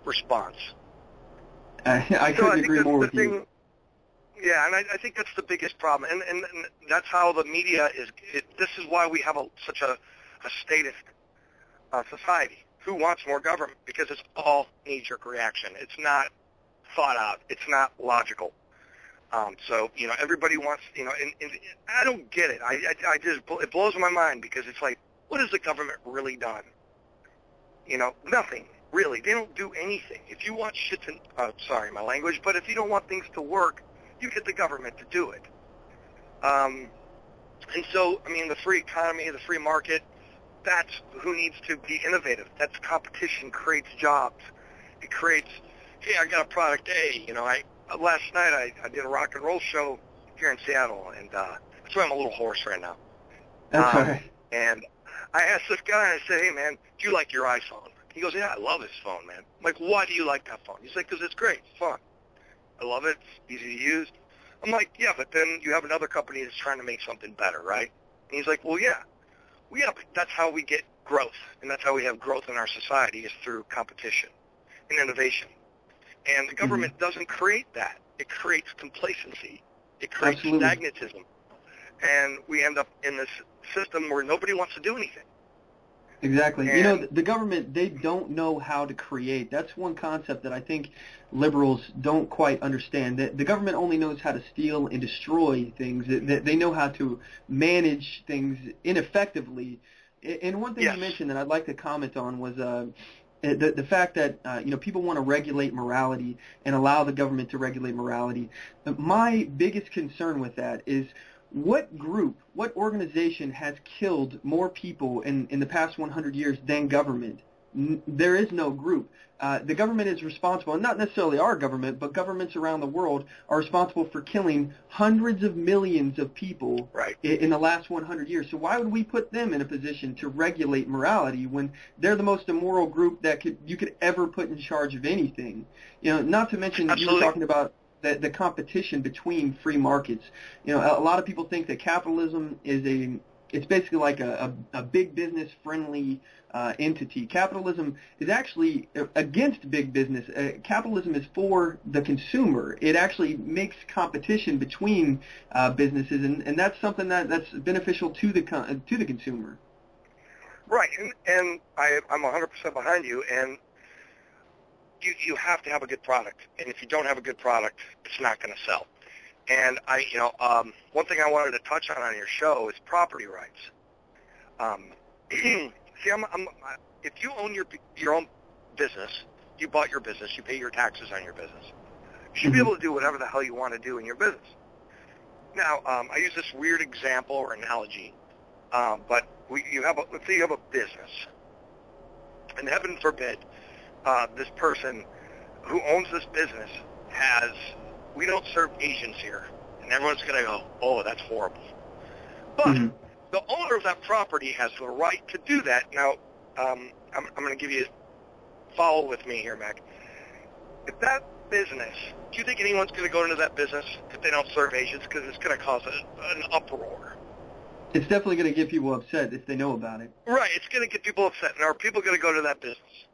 Speaker 14: response.
Speaker 2: I couldn't agree more with you.
Speaker 14: Yeah, and I think that's the biggest problem. And that's how the media is. This is why we have such a statist society. Who wants more government? Because it's all knee-jerk reaction. It's not thought out. It's not logical. So everybody wants, and I don't get it. It blows my mind, because it's like, what has the government really done? Nothing, really. They don't do anything. If you want shit to, sorry, my language, but if you don't want things to work, you get the government to do it. And so, the free economy, the free market, that's who needs to be innovative. That's competition creates jobs. It creates, hey, I got a product A. Last night I did a rock and roll show here in Seattle, and that's why I'm a little hoarse right now.
Speaker 2: That's all right.
Speaker 14: And I asked this guy, and I said, hey, man, do you like your iPhone? He goes, yeah, I love this phone, man. I'm like, why do you like that phone? He's like, because it's great. It's fun. I love it. It's easy to use. I'm like, yeah, but then you have another company that's trying to make something better, right? And he's like, well, yeah. Well, yeah, but that's how we get growth, and that's how we have growth in our society, is through competition and innovation. And the government doesn't create that. It creates complacency. It creates
Speaker 2: Absolutely.
Speaker 14: stagnatism. And we end up in this system where nobody wants to do anything.
Speaker 2: Exactly.
Speaker 14: And
Speaker 2: you know, the government, they don't know how to create. That's one concept that I think liberals don't quite understand. The government only knows how to steal and destroy things. They know how to manage things ineffectively. And one thing
Speaker 14: Yes.
Speaker 2: you mentioned that I'd like to comment on was the fact that people want to regulate morality and allow the government to regulate morality. My biggest concern with that is what group, what organization has killed more people in the past 100 years than government? There is no group. The government is responsible, and not necessarily our government, but governments around the world are responsible for killing hundreds of millions of people in the last 100 years. So why would we put them in a position to regulate morality when they're the most immoral group that you could ever put in charge of anything? You know, not to mention you were talking about the competition between free markets. You know, a lot of people think that capitalism is it's basically like a big business friendly entity. Capitalism is actually against big business. Capitalism is for the consumer. It actually makes competition between businesses, and that's something that's beneficial to the consumer.
Speaker 14: Right, and I'm 100% behind you, and you have to have a good product, and if you don't have a good product, it's not going to sell. And one thing I wanted to touch on your show is property rights. See, if you own your own business, you bought your business, you pay your taxes on your business, you should be able to do whatever the hell you want to do in your business. Now, I use this weird example or analogy, but let's say you have a business, and heaven forbid, this person who owns this business we don't serve Asians here, and everyone's going to go, oh, that's horrible. But the owner of that property has the right to do that. Now, I'm going to give you, follow with me here, Mac. If that business, do you think anyone's going to go into that business if they don't serve Asians? Because it's going to cause an uproar.
Speaker 2: It's definitely going to get people upset if they know about it.
Speaker 14: Right, it's going to get people upset. And are people going to go to that business?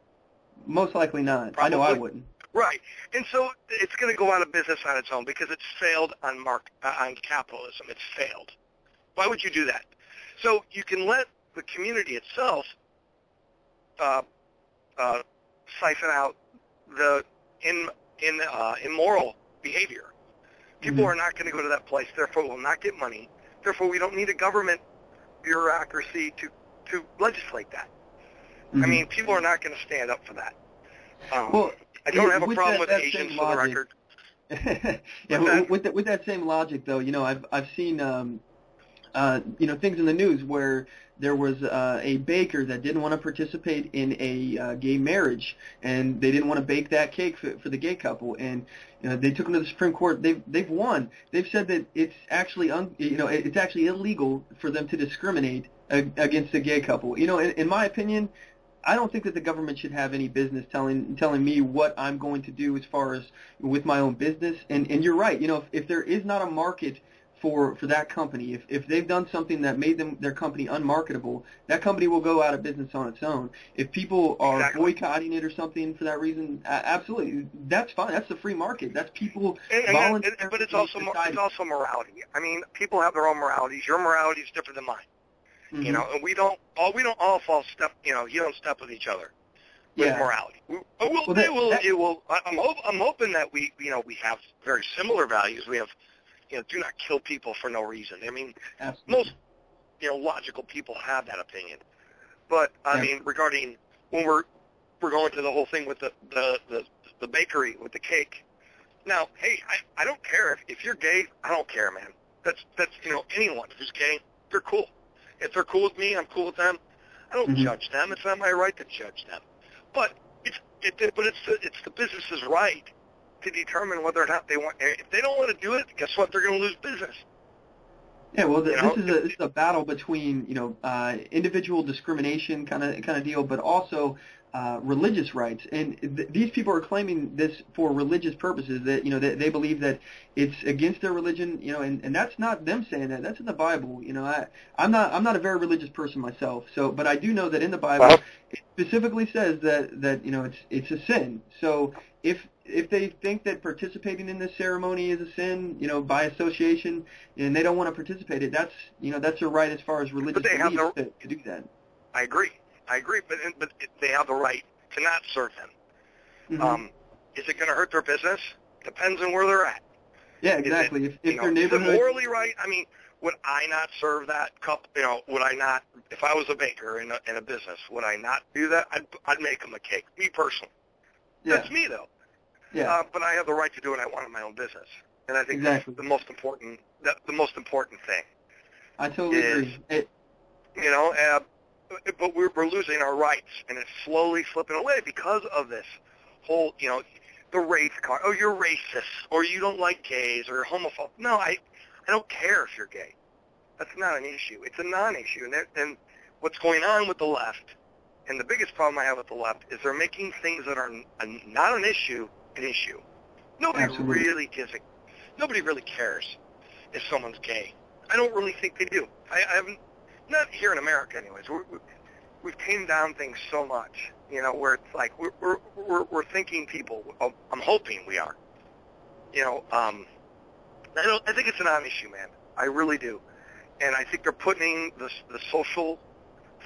Speaker 2: Most likely not.
Speaker 14: Probably.
Speaker 2: I know I wouldn't.
Speaker 14: Right, and so it's going to go out of business on its own because it's failed on capitalism. It's failed. Why would you do that? So you can let the community itself siphon out the immoral behavior. People are not going to go to that place, therefore will not get money. Therefore, we don't need a government bureaucracy to legislate that. I mean, people are not going to stand up for that.
Speaker 2: Well,
Speaker 14: I don't have a problem with Asians, for the record.
Speaker 2: Yeah, with that same logic, though, I've seen things in the news where there was a baker that didn't want to participate in a gay marriage, and they didn't want to bake that cake for the gay couple, and they took them to the Supreme Court. They've won. They've said that it's actually it's actually illegal for them to discriminate against a gay couple. In my opinion, I don't think that the government should have any business telling me what I'm going to do as far as with my own business. And you're right. If there is not a market for that company, if they've done something that made their company unmarketable, that company will go out of business on its own. If people are boycotting it or something for that reason, absolutely, that's fine. That's the free market. That's people voluntarily.
Speaker 14: But it's also morality. I mean, people have their own moralities. Your morality is different than mine. And we don't all fall step. You don't step with each other with morality. I'm hoping that we have very similar values. We have, do not kill people for no reason. I mean, most logical people have that opinion. But I mean, regarding when we're going to the whole thing with the bakery with the cake. Now, hey, I don't care if you're gay. I don't care, man. That's anyone who's gay, they're cool. If they're cool with me, I'm cool with them. I don't judge them. It's not my right to judge them. But it's the business's right to determine whether or not they want. If they don't want to do it, guess what? They're going to lose business.
Speaker 2: Yeah, well, this is a battle between individual discrimination kind of deal, but also religious rights. And these people are claiming this for religious purposes. That they believe that it's against their religion. And that's not them saying that. That's in the Bible. I'm not a very religious person myself. But I do know that in the Bible it specifically says that it's a sin. So if if they think that participating in this ceremony is a sin, by association, and they don't want to participate in it, that's their right as far as religious beliefs to do that.
Speaker 14: I agree, but they have the right to not serve them.
Speaker 2: Mm-hmm.
Speaker 14: Is it going to hurt their business? Depends on where they're at.
Speaker 2: Yeah, exactly. If their neighborhood...
Speaker 14: Is it morally right? I mean, would I not serve that cup? Would I not, if I was a baker in a business, would I not do that? I'd make them a cake, me personally.
Speaker 2: Yeah.
Speaker 14: That's me, though.
Speaker 2: Yeah.
Speaker 14: But I have the right to do what I want in my own business, and I think
Speaker 2: exactly.
Speaker 14: that's the most important. The most important thing.
Speaker 2: I totally agree.
Speaker 14: But we're losing our rights, and it's slowly slipping away because of this whole, the race card. Oh, you're racist, or you don't like gays, or you're homophobic. No, I don't care if you're gay. That's not an issue. It's a non-issue, and what's going on with the left, and the biggest problem I have with the left is they're making things that are not an issue an issue. Nobody really cares if someone's gay. I don't really think they do. I haven't, not here in America anyways. We've tamed down things so much, where it's like we're thinking people. I'm hoping we are. I think it's a non-issue, man. I really do, and I think they're putting the social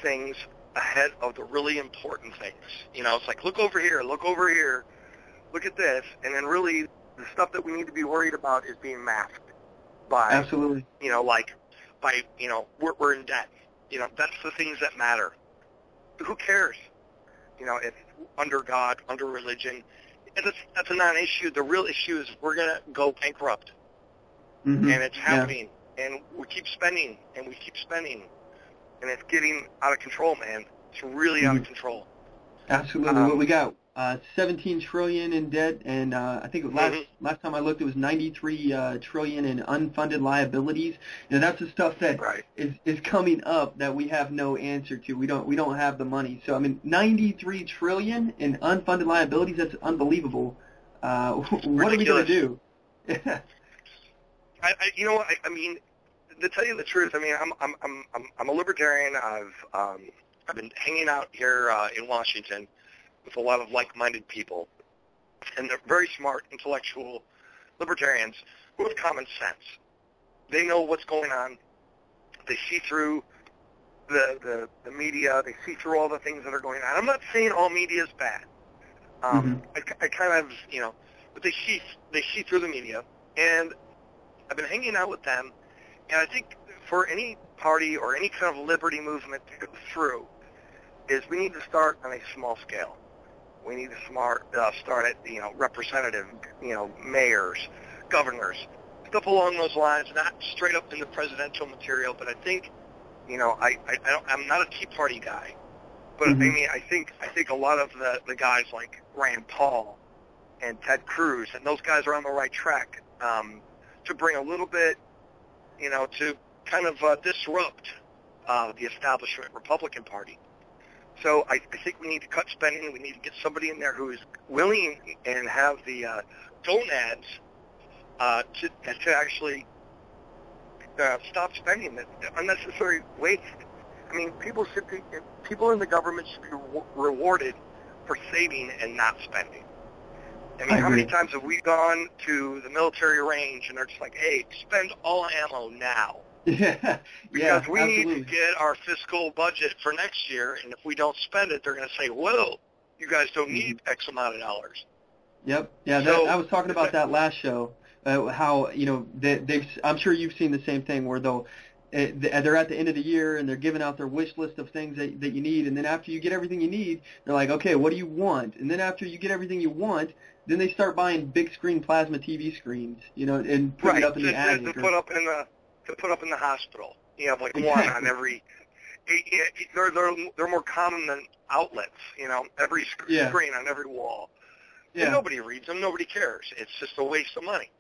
Speaker 14: things ahead of the really important things. It's like look over here, look at this, and then really the stuff that we need to be worried about is being masked by
Speaker 2: absolutely.
Speaker 14: We're in debt. That's the things that matter. Who cares? If under God, under religion, that's a non-issue. The real issue is we're gonna go bankrupt,
Speaker 2: mm-hmm.
Speaker 14: and it's happening, and we keep spending, and it's getting out of control, man. It's really out of control.
Speaker 2: Absolutely. What we got? $17 trillion in debt, and I think last time I looked, it was $93 trillion in unfunded liabilities. That's the stuff that is coming up that we have no answer to. We don't have the money. So I mean, $93 trillion in unfunded liabilities. That's unbelievable. What are we going to do?
Speaker 14: I mean, to tell you the truth, I mean, I'm a libertarian. I've been hanging out here in Washington with a lot of like-minded people, and they're very smart, intellectual libertarians who have common sense. They know what's going on. They see through the media. They see through all the things that are going on. I'm not saying all media is bad. I kind of, but they see through the media, and I've been hanging out with them, and I think for any party or any kind of liberty movement to go through is we need to start on a small scale. We need to start at, representative, mayors, governors, stuff along those lines, not straight up in the presidential material, but I think, I'm not a Tea Party guy, but I mean, I think a lot of the guys like Rand Paul and Ted Cruz, and those guys are on the right track to bring a little bit, to kind of disrupt the establishment Republican Party. So I think we need to cut spending. We need to get somebody in there who is willing and have the gonads to actually stop spending the unnecessary waste. I mean, people in the government should be rewarded for saving and not spending. I mean, how many times have we gone to the military range and they're just like, hey, spend all ammo now. Because we need to get our fiscal budget for next year, and if we don't spend it, they're going to say, well, you guys don't need X amount of dollars.
Speaker 2: Yep. Yeah, I was talking about that last show, how, I'm sure you've seen the same thing where they're at the end of the year and they're giving out their wish list of things that you need, and then after you get everything you need, they're like, okay, what do you want? And then after you get everything you want, then they start buying big screen plasma TV screens, and put it up in the attic.
Speaker 14: To put up in the hospital. You have like one on every. They're more common than outlets. Every screen on every wall. Yeah. And nobody reads them. Nobody cares. It's just a waste of money.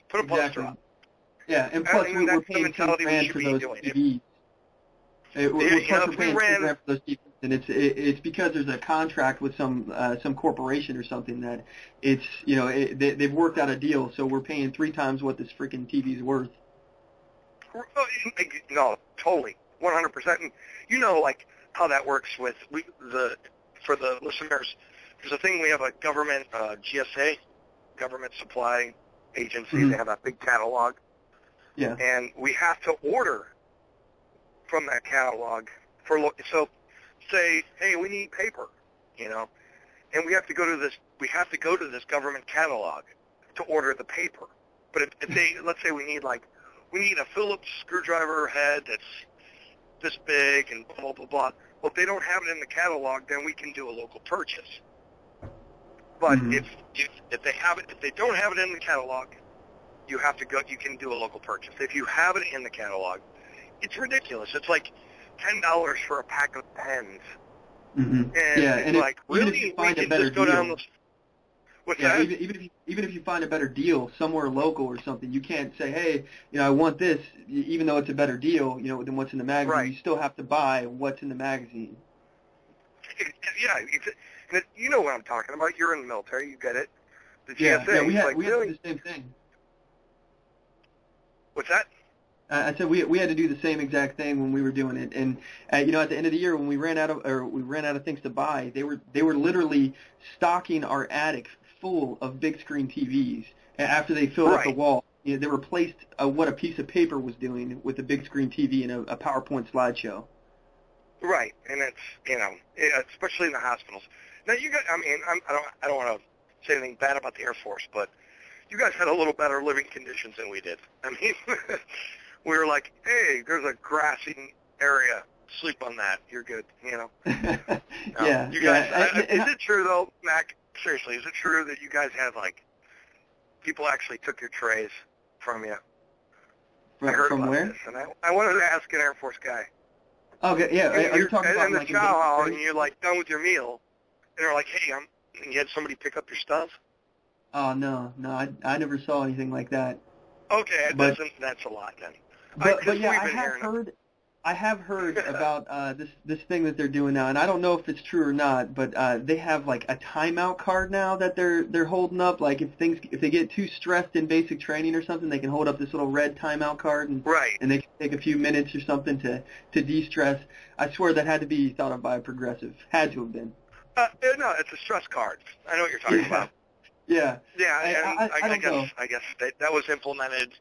Speaker 14: Put a poster up.
Speaker 2: Yeah, and plus we're paying $10,000 for those TVs. We're paying $10,000 for those TVs, and it's because there's a contract with some corporation or something that it's they've worked out a deal, so we're paying 3 times what this freaking TV's worth.
Speaker 14: No, totally, 100%. And like how that works with for the listeners. There's a thing we have a government GSA, government supply agencies. They have that big catalog.
Speaker 2: Yeah.
Speaker 14: And we have to order from that catalog so say, hey, we need paper, and we have to go to this government catalog to order the paper. But if they, let's say we need a Phillips screwdriver head that's this big and blah, blah, blah. Well, if they don't have it in the catalog, then we can do a local purchase. But if they don't have it in the catalog, you can do a local purchase. If you have it in the catalog, it's ridiculous. It's like $10 for a pack of pens. And
Speaker 2: and
Speaker 14: like,
Speaker 2: even
Speaker 14: really,
Speaker 2: if you find
Speaker 14: we
Speaker 2: a
Speaker 14: can
Speaker 2: better
Speaker 14: just go
Speaker 2: deal,
Speaker 14: down the... What's that?
Speaker 2: Even if you find a better deal somewhere local or something, you can't say, hey, I want this, even though it's a better deal, than what's in the magazine.
Speaker 14: Right.
Speaker 2: You still have to buy what's in the magazine.
Speaker 14: Yeah, you know what I'm talking about. You're in the military. You get it. The
Speaker 2: Yeah,
Speaker 14: GSA.
Speaker 2: we had
Speaker 14: like,
Speaker 2: to
Speaker 14: really?
Speaker 2: do the same thing.
Speaker 14: What's that?
Speaker 2: I said we had to do the same exact thing when we were doing it, and at the end of the year when we ran out of things to buy, they were literally stocking our attic full of big screen TVs. After they filled up the wall, they replaced what a piece of paper was doing with a big screen TV and a PowerPoint slideshow.
Speaker 14: Right, and it's especially in the hospitals. Now you guys, I don't want to say anything bad about the Air Force, but you guys had a little better living conditions than we did. I mean, we were like, hey, there's a grassy area. Sleep on that. You're good.
Speaker 2: Yeah.
Speaker 14: You guys. Is it true though, Mac? Seriously, is it true that you guys had people actually took your trays from you? I heard
Speaker 2: from
Speaker 14: about
Speaker 2: where?
Speaker 14: this, and I wanted to ask an Air Force guy.
Speaker 2: Okay, yeah. Are you talking about
Speaker 14: in the chow hall, and you're done with your meal, and they're like, hey, and you had somebody pick up your stuff?
Speaker 2: Oh no, I never saw anything like that.
Speaker 14: Okay, that's a lot then.
Speaker 2: But yeah, I have heard about this thing that they're doing now, and I don't know if it's true or not, but they have a timeout card now that they're holding up. Like if they get too stressed in basic training or something, they can hold up this little red timeout card, and they can take a few minutes or something to de-stress. I swear that had to be thought of by a progressive. Had to have been.
Speaker 14: No, it's a stress card. I know what you're talking about.
Speaker 2: Yeah.
Speaker 14: Yeah, and
Speaker 2: I
Speaker 14: guess that was implemented.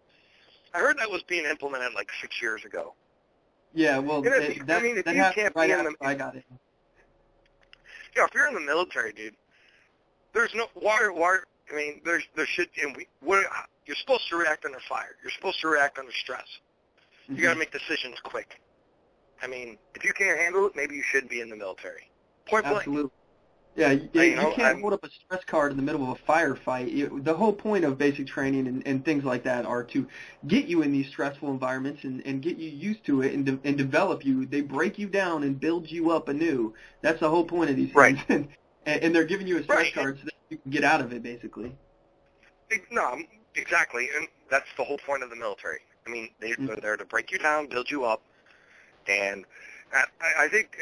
Speaker 14: I heard that was being implemented 6 years ago.
Speaker 2: Yeah, well, that happened right after I got in.
Speaker 14: Yeah, if you're in the military, dude, there's no there should you're supposed to react under fire. You're supposed to react under stress. You got to make decisions quick. I mean, if you can't handle it, maybe you should be in the military. Point blank.
Speaker 2: Absolutely. Yeah, you can't hold up a stress card in the middle of a firefight. The whole point of basic training and things like that are to get you in these stressful environments and get you used to it and develop you. They break you down and build you up anew. That's the whole point of these things. And they're giving you a stress card so that you can get out of it, basically.
Speaker 14: No, exactly. And that's the whole point of the military. I mean, they're there to break you down, build you up. And I think,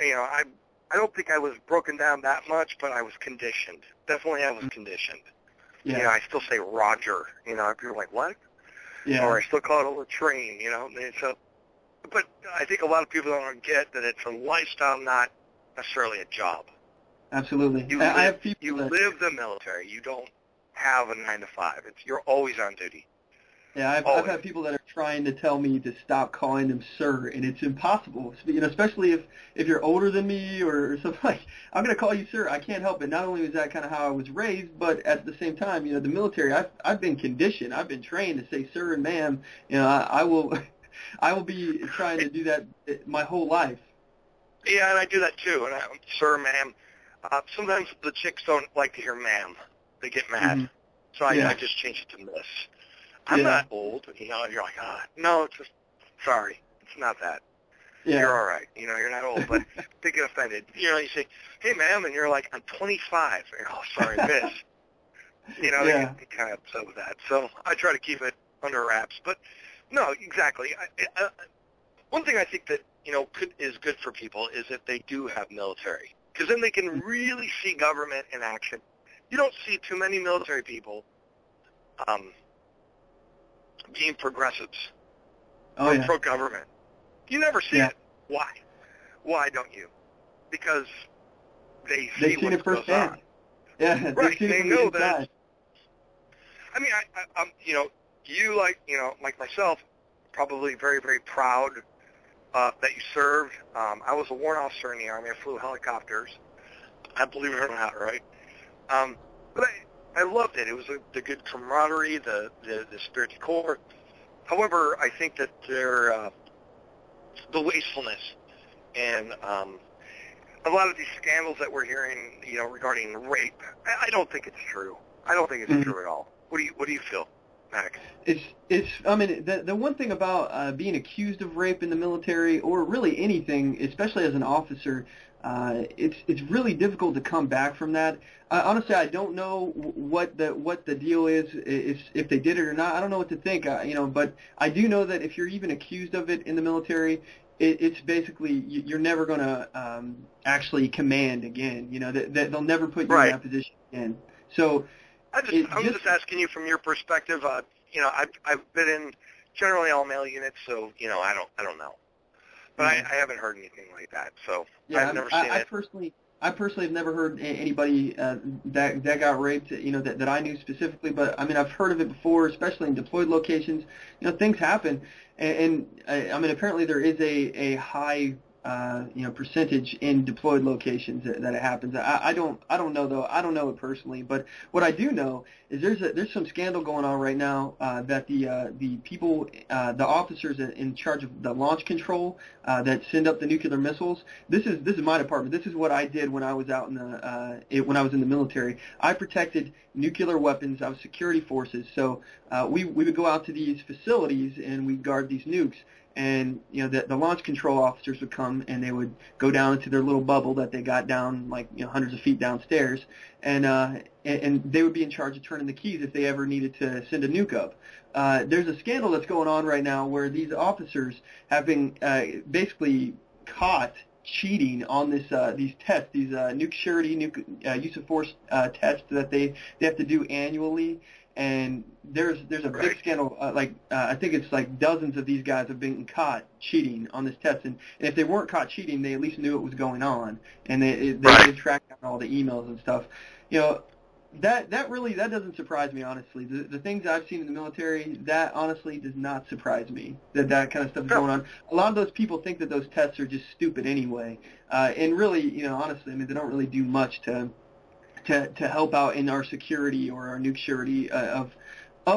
Speaker 14: I don't think I was broken down that much, but I was conditioned. Definitely I was conditioned.
Speaker 2: Yeah.
Speaker 14: I still say Roger. People are like, what?
Speaker 2: Yeah.
Speaker 14: Or I still call it a latrine, So, but I think a lot of people don't get that it's a lifestyle, not necessarily a job.
Speaker 2: Absolutely.
Speaker 14: You live the military. You don't have a 9 to 5. You're always on duty.
Speaker 2: Yeah, I've had people that are trying to tell me to stop calling them sir, and it's impossible. Especially if you're older than me or something like, I'm going to call you sir. I can't help it. Not only is that kind of how I was raised, but at the same time, the military, I've been conditioned. I've been trained to say sir and ma'am. I will be trying to do that my whole life.
Speaker 14: Yeah, and I do that too. And sir, ma'am. Sometimes the chicks don't like to hear ma'am. They get mad. So I just change it to miss. I'm not old, you're like, no, it's just, sorry, it's not that.
Speaker 2: Yeah.
Speaker 14: You're all right, you're not old, but they get offended. You say, hey, ma'am, and you're like, I'm 25. Oh, sorry, miss. They get kind of upset with that. So I try to keep it under wraps. But, no, exactly. One thing I think that, is good for people is if they do have military, because then they can really see government in action. You don't see too many military people being progressives or pro-government. You never see it. Why? Why don't you? Because they see what goes on.
Speaker 2: Yeah,
Speaker 14: right. They know that. I mean, I'm, you like myself, probably very, very proud that you served. I was a warrant officer in the Army. I flew helicopters. I believe it or not, right? But I loved it. It was the good camaraderie, the spirit du corps. However, I think that the wastefulness and a lot of these scandals that we're hearing, regarding rape, I don't think it's true. I don't think it's true at all. What do you feel, Mack?
Speaker 2: I mean, the one thing about being accused of rape in the military, or really anything, especially as an officer, it's really difficult to come back from that. Honestly, I don't know what the deal is if they did it or not. I don't know what to think. But I do know that if you're even accused of it in the military, it's basically you're never going to actually command again. That they'll never put you in that position again. So
Speaker 14: I'm just asking you from your perspective. I've been in generally all male units, so I don't know. But I haven't heard anything like that, so I've never seen it.
Speaker 2: I personally have never heard anybody that got raped, that I knew specifically. But I mean, I've heard of it before, especially in deployed locations. Things happen, and I mean, apparently there is a high percentage in deployed locations that it happens. I don't know though. I don't know it personally, but what I do know is there's some scandal going on right now that the people, the officers in charge of the launch control that send up the nuclear missiles. This is my department. This is what I did when I was out in the military. I protected nuclear weapons. I was security forces, so we would go out to these facilities and we'd guard these nukes. And the launch control officers would come and they would go down into their little bubble that they got down hundreds of feet downstairs, and they would be in charge of turning the keys if they ever needed to send a nuke up. There's a scandal that's going on right now where these officers have been basically caught cheating on these tests, these nuke surety, use of force tests that they have to do annually. And there's a big scandal. I think it's like dozens of these guys have been caught cheating on this test. And if they weren't caught cheating, they at least knew it was going on, and they tracked down all the emails and stuff. That doesn't surprise me, honestly. The things I've seen in the military, that honestly does not surprise me. That kind of stuff is going on. A lot of those people think that those tests are just stupid anyway. And really, honestly, I mean, they don't really do much to help out in our security or our nuke surety of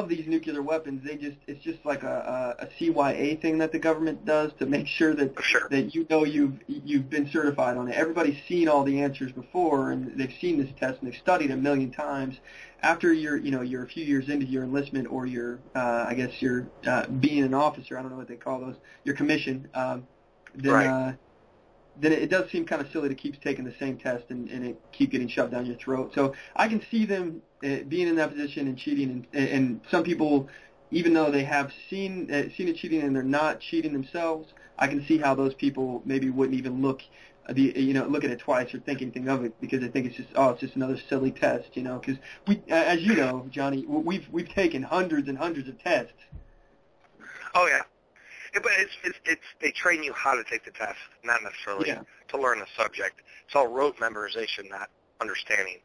Speaker 2: these nuclear weapons. It's just like a CYA thing that the government does to make sure that you've been certified on it. Everybody's seen all the answers before, and they've seen this test and they've studied it a million times. After you're a few years into your enlistment or your being an officer, I don't know what they call those, your commission, then it does seem kind of silly to keep taking the same test and it keep getting shoved down your throat. So I can see them being in that position and cheating, and some people, even though they have seen it cheating and they're not cheating themselves, I can see how those people maybe wouldn't even look at it twice or think anything of it, because they think it's just another silly test, because we, as you know, Johnny, we've taken hundreds and hundreds of tests.
Speaker 14: Oh yeah. But they train you how to take the test, not necessarily to learn the subject. It's all rote memorization, not understanding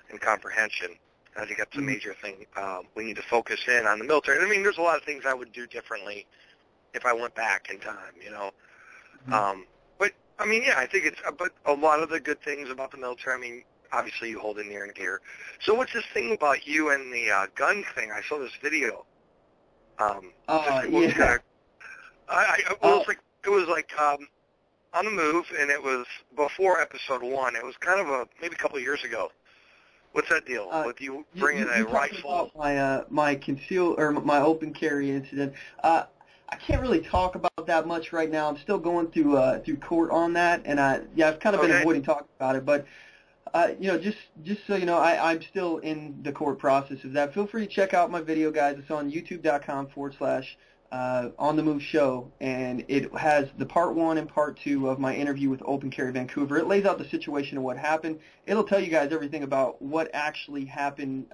Speaker 14: and comprehension. I think that's a major thing. We need to focus in on the military. I mean, there's a lot of things I would do differently if I went back in time, But, I mean, I think but a lot of the good things about the military, I mean, obviously you hold it near and dear. So what's this thing about you and the gun thing? I saw this video. It was like On the Move, and it was before episode 1. It was kind of maybe a couple of years ago. What's that deal with you bringing a rifle?
Speaker 2: About my conceal or my open carry incident. I can't really talk about that much right now. I'm still going through court on that, and I've kind of been avoiding talking about it. But just so you know, I'm still in the court process of that. Feel free to check out my video, guys. It's on youtube.com/OnTheMoveShow, and it has the part 1 and part 2 of my interview with Open Carry Vancouver. It lays out the situation of what happened. It'll tell you guys everything about what actually happened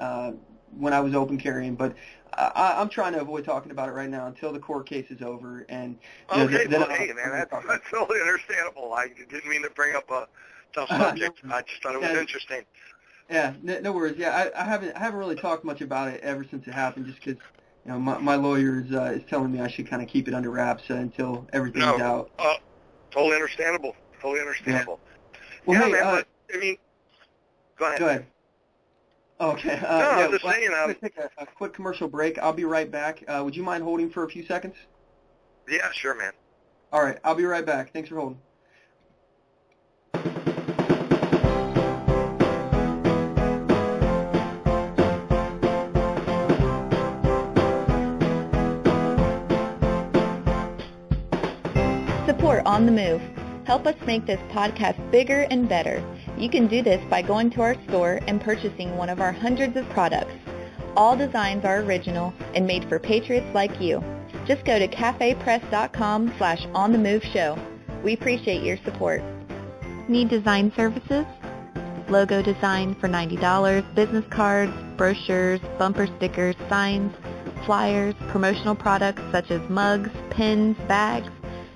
Speaker 2: when I was open carrying, but I'm trying to avoid talking about it right now until the court case is over. And
Speaker 14: that's totally understandable. I didn't mean to bring up a tough subject. I just thought it was interesting.
Speaker 2: Yeah, no worries. Yeah, I haven't really talked much about it ever since it happened, just because my lawyer is telling me I should kind of keep it under wraps until everything's out.
Speaker 14: Totally understandable. Totally understandable.
Speaker 2: Yeah. Well, hey,
Speaker 14: man, I mean, go ahead.
Speaker 2: Go ahead. Okay.
Speaker 14: I'm just saying.
Speaker 2: I'm going to take a quick commercial break. I'll be right back. Would you mind holding for a few seconds?
Speaker 14: Yeah, sure, man.
Speaker 2: All right, I'll be right back. Thanks for holding.
Speaker 7: Support On the Move. Help us make this podcast bigger and better. You can do this by going to our store and purchasing one of our hundreds of products. All designs are original and made for patriots like you. Just go to cafepress.com/onthemoveshow. We appreciate your support. Need design services? Logo design for $90, business cards, brochures, bumper stickers, signs, flyers, promotional products such as mugs, pins, bags,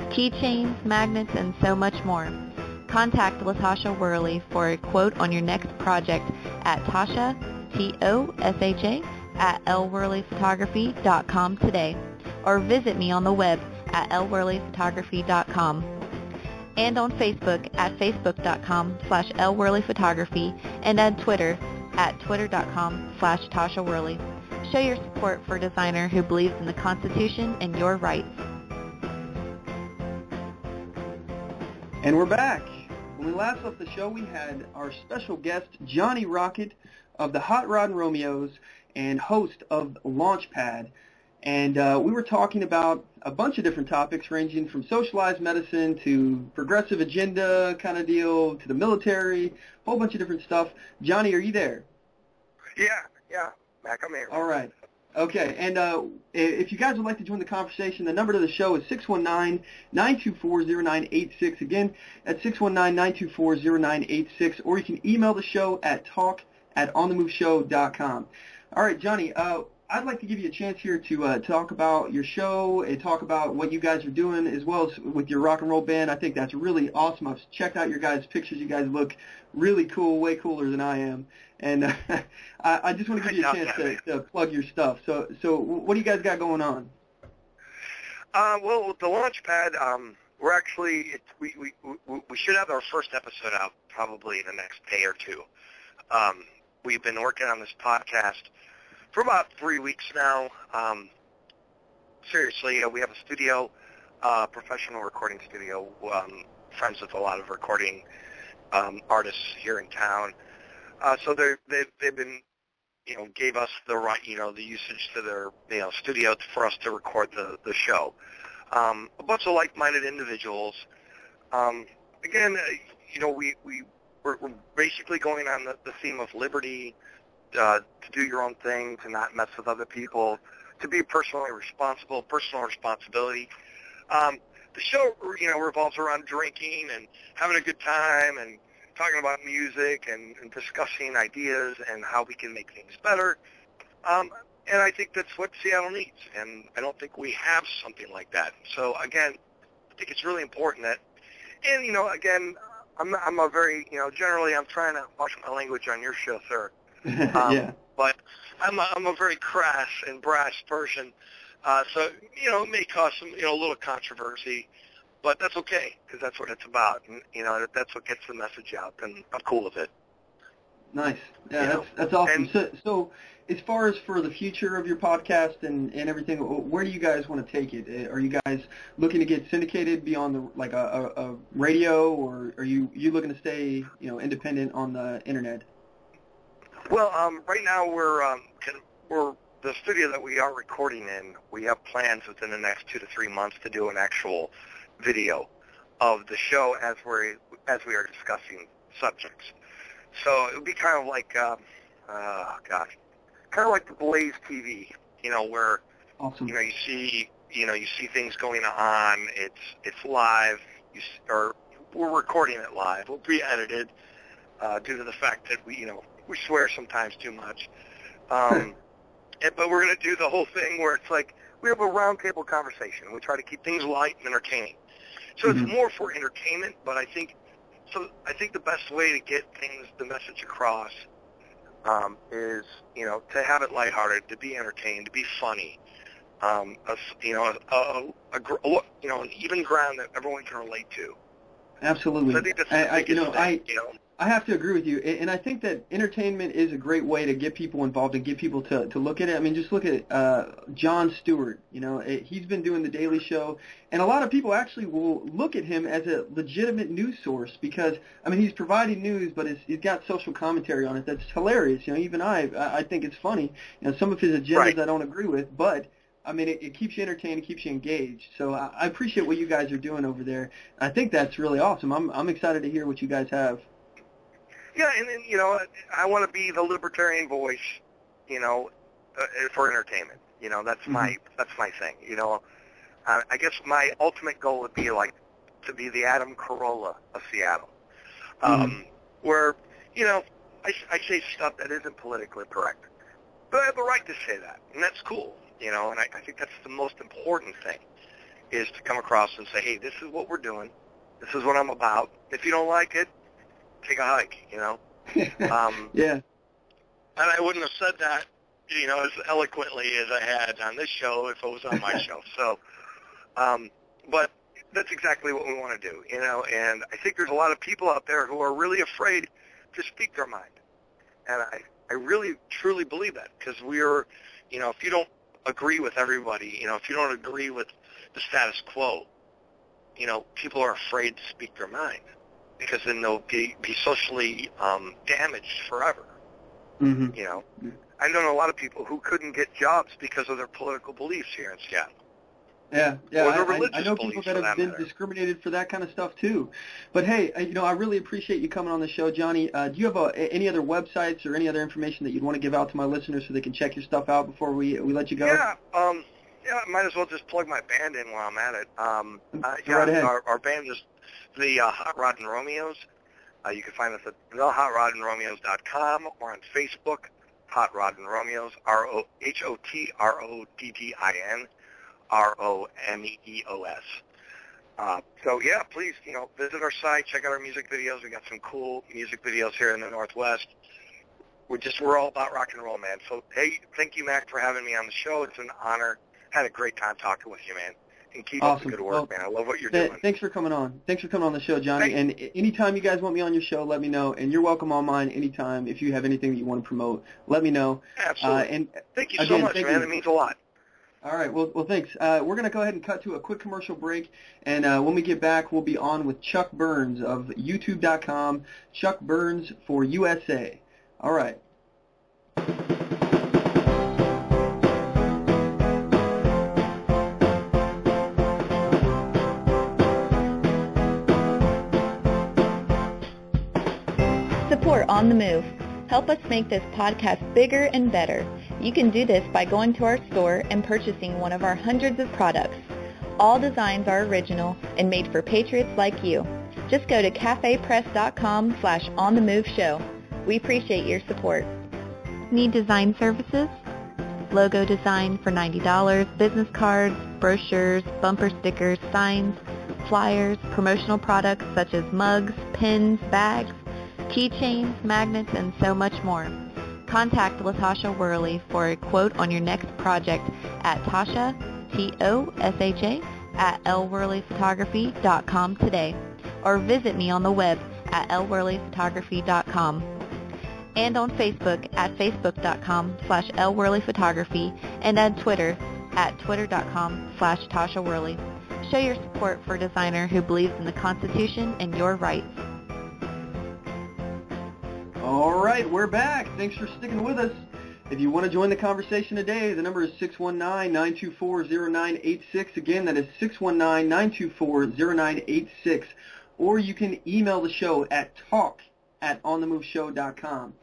Speaker 7: keychains, magnets, and so much more. Contact LaTasha Worley for a quote on your next project at Tasha, Tosha, at lworleyphotography.com today, or visit me on the web at lworleyphotography.com, and on Facebook at facebook.com/lworleyphotography, and on Twitter at twitter.com/Tasha Worley. Show your support for a designer who believes in the Constitution and your rights.
Speaker 2: And we're back. When we last left the show, we had our special guest, Johnny Rocket of the Hot Rod and Romeos and host of Launchpad. And we were talking about a bunch of different topics ranging from socialized medicine to progressive agenda kind of deal to the military, a whole bunch of different stuff. Johnny, are you there?
Speaker 14: Yeah, Mack, I'm here.
Speaker 2: All right. Okay, and if you guys would like to join the conversation, the number to the show is 619-924-0986. Again, that's 619-924-0986, or you can email the show at talk@onthemoveshow.com. All right, Johnny, I'd like to give you a chance here to talk about your show and talk about what you guys are doing, as well as with your rock and roll band. I think that's really awesome. I've checked out your guys' pictures. You guys look really cool, way cooler than I am. And I just want to give you a chance to plug your stuff. So what do you guys got going on?
Speaker 14: Well, with the Launchpad, we're actually we should have our first episode out probably in the next day or two. We've been working on this podcast for about 3 weeks now. Seriously, we have a studio, professional recording studio, friends with a lot of recording artists here in town. So they've been, gave us the right, the usage to their, studio for us to record the show. A bunch of like-minded individuals. Again, we're basically going on the theme of liberty, to do your own thing, to not mess with other people, to be personally responsible, personal responsibility. The show, revolves around drinking and having a good time and talking about music and discussing ideas and how we can make things better. And I think that's what Seattle needs, and I don't think we have something like that. So, again, I think it's really important that, and, again, I'm a very, generally I'm trying to watch my language on your show, sir.
Speaker 2: Yeah.
Speaker 14: But I'm a very crass and brash person, so it may cause some a little controversy, but that's okay because that's what it's about, and that's what gets the message out, and I'm cool with it.
Speaker 2: Nice, yeah, that's awesome. So as far as for the future of your podcast and everything, where do you guys want to take it? Are you guys looking to get syndicated beyond a radio, or are you looking to stay independent on the internet?
Speaker 14: Well, right now we're the studio that we are recording in. We have plans within the next 2 to 3 months to do an actual video of the show as we are discussing subjects. So it would be kind of like, kind of like the Blaze TV, where
Speaker 2: awesome.
Speaker 14: you see things going on. It's live, or we're recording it live. We'll be edited due to the fact that we swear sometimes too much. But we're going to do the whole thing where it's like we have a roundtable conversation. We try to keep things light and entertaining. So it's more for entertainment, but I think the best way to get the message across is, to have it lighthearted, to be entertained, to be funny, an even ground that everyone can relate to.
Speaker 2: Absolutely.
Speaker 14: So I think that's the biggest thing,
Speaker 2: I have to agree with you, and I think that entertainment is a great way to get people involved and get people to look at it. I mean, just look at Jon Stewart. He's been doing The Daily Show, and a lot of people actually will look at him as a legitimate news source because, I mean, he's providing news, but he's got social commentary on it that's hilarious. Even I think it's funny. Some of his agendas I don't agree with, but I mean, it keeps you entertained, it keeps you engaged. So I appreciate what you guys are doing over there. I think that's really awesome. I'm excited to hear what you guys have.
Speaker 14: Yeah, and I want to be the libertarian voice, for entertainment. That's my thing. I guess my ultimate goal would be to be the Adam Carolla of Seattle, where I say stuff that isn't politically correct, but I have the right to say that, and that's cool. And I think that's the most important thing, is to come across and say, hey, this is what we're doing, this is what I'm about. If you don't like it, take a hike,
Speaker 2: Yeah.
Speaker 14: And I wouldn't have said that, as eloquently as I had on this show if it was on my show. So, but that's exactly what we want to do, and I think there's a lot of people out there who are really afraid to speak their mind. And I really, truly believe that, because we're, if you don't agree with everybody, if you don't agree with the status quo, people are afraid to speak their mind, because then they'll be socially damaged forever. I know a lot of people who couldn't get jobs because of their political beliefs here in Seattle.
Speaker 2: Yeah, I know people that have been
Speaker 14: matter.
Speaker 2: discriminated for that kind of stuff too. But hey, I really appreciate you coming on the show, Johnny. Do you have any other websites or any other information that you'd want to give out to my listeners so they can check your stuff out before we let you go?
Speaker 14: Yeah, I might as well just plug my band in while I'm at it.
Speaker 2: Right ahead.
Speaker 14: Our band is the Hot Rod and Romeos. You can find us at thehotroddandromeos.com or on Facebook, Hot Rod and Romeos, HOTRODDIN. ROMEOS. So yeah, please, visit our site, check out our music videos. We got some cool music videos here in the Northwest. We're all about rock and roll, man. So hey, thank you, Mack, for having me on the show. It's an honor. Had a great time talking with you, man. And keep up the good work, man. I love what you're doing.
Speaker 2: Thanks for coming on. Thanks for coming on the show, Johnny. And anytime you guys want me on your show, let me know. And you're welcome on mine anytime. If you have anything that you want to promote, let me know.
Speaker 14: Absolutely.
Speaker 2: And
Speaker 14: thank you so much, man. It means a lot.
Speaker 2: All right. Well, thanks. We're going to go ahead and cut to a quick commercial break, and when we get back, we'll be on with Chuck Burns of YouTube.com, Chuck Burns for USA. All right.
Speaker 7: Support On The Move. Help us make this podcast bigger and better. You can do this by going to our store and purchasing one of our hundreds of products. All designs are original and made for patriots like you. Just go to cafepress.com/onthemoveshow. We appreciate your support. Need design services? Logo design for $90, business cards, brochures, bumper stickers, signs, flyers, promotional products such as mugs, pins, bags, keychains, magnets, and so much more. Contact LaTasha Worley for a quote on your next project at Tasha, Tosha, at lworleyphotography.com today, or visit me on the web at lworleyphotography.com, and on Facebook at facebook.com/lworleyphotography, and on Twitter at twitter.com/Tasha Worley. Show your support for a designer who believes in the Constitution and your rights.
Speaker 2: All right, we're back. Thanks for sticking with us. If you want to join the conversation today, the number is 619-924-0986. Again, that is 619-924-0986. Or you can email the show at talk@onthemoveshow.com.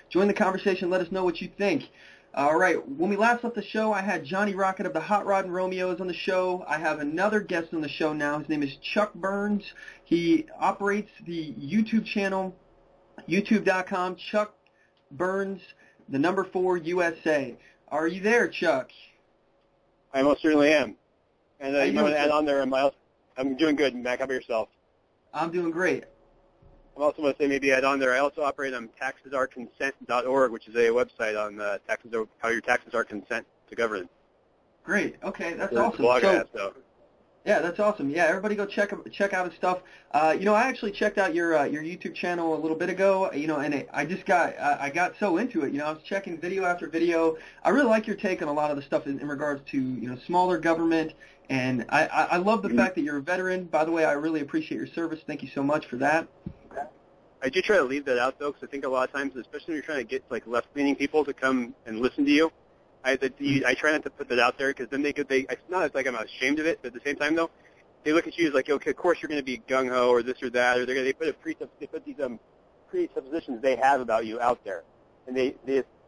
Speaker 2: Join the conversation. Let us know what you think. All right, when we last left the show, I had Johnny Rocket of the Hot Rod and Romeos on the show. I have another guest on the show now. His name is Chuck Burns. He operates the YouTube channel, youtube.com, Chuck Burns, the number 4 USA. Are you there, Chuck?
Speaker 15: I most certainly am. And you want to add on there, I'm doing good, Mac. How about yourself?
Speaker 2: I'm doing great.
Speaker 15: I'm also going to say maybe add on there, I also operate on taxesareconsent.org, which is a website on how your taxes are consent to government.
Speaker 2: Great. Okay, that's
Speaker 15: There's
Speaker 2: awesome.
Speaker 15: a blog I have, so.
Speaker 2: Yeah, that's awesome. Yeah, everybody go check out his stuff. I actually checked out your YouTube channel a little bit ago. And I got so into it. I was checking video after video. I really like your take on a lot of the stuff in regards to smaller government. And I love the fact that you're a veteran. By the way, I really appreciate your service. Thank you so much for that.
Speaker 15: I do try to leave that out, though, because I think a lot of times, especially when you're trying to get left-leaning people to come and listen to you, I try not to put that out there, because then it's not like I'm ashamed of it, but at the same time, though, they look at you as like, okay, of course you're going to be gung-ho or this or that, or they put these presuppositions they have about you out there, and they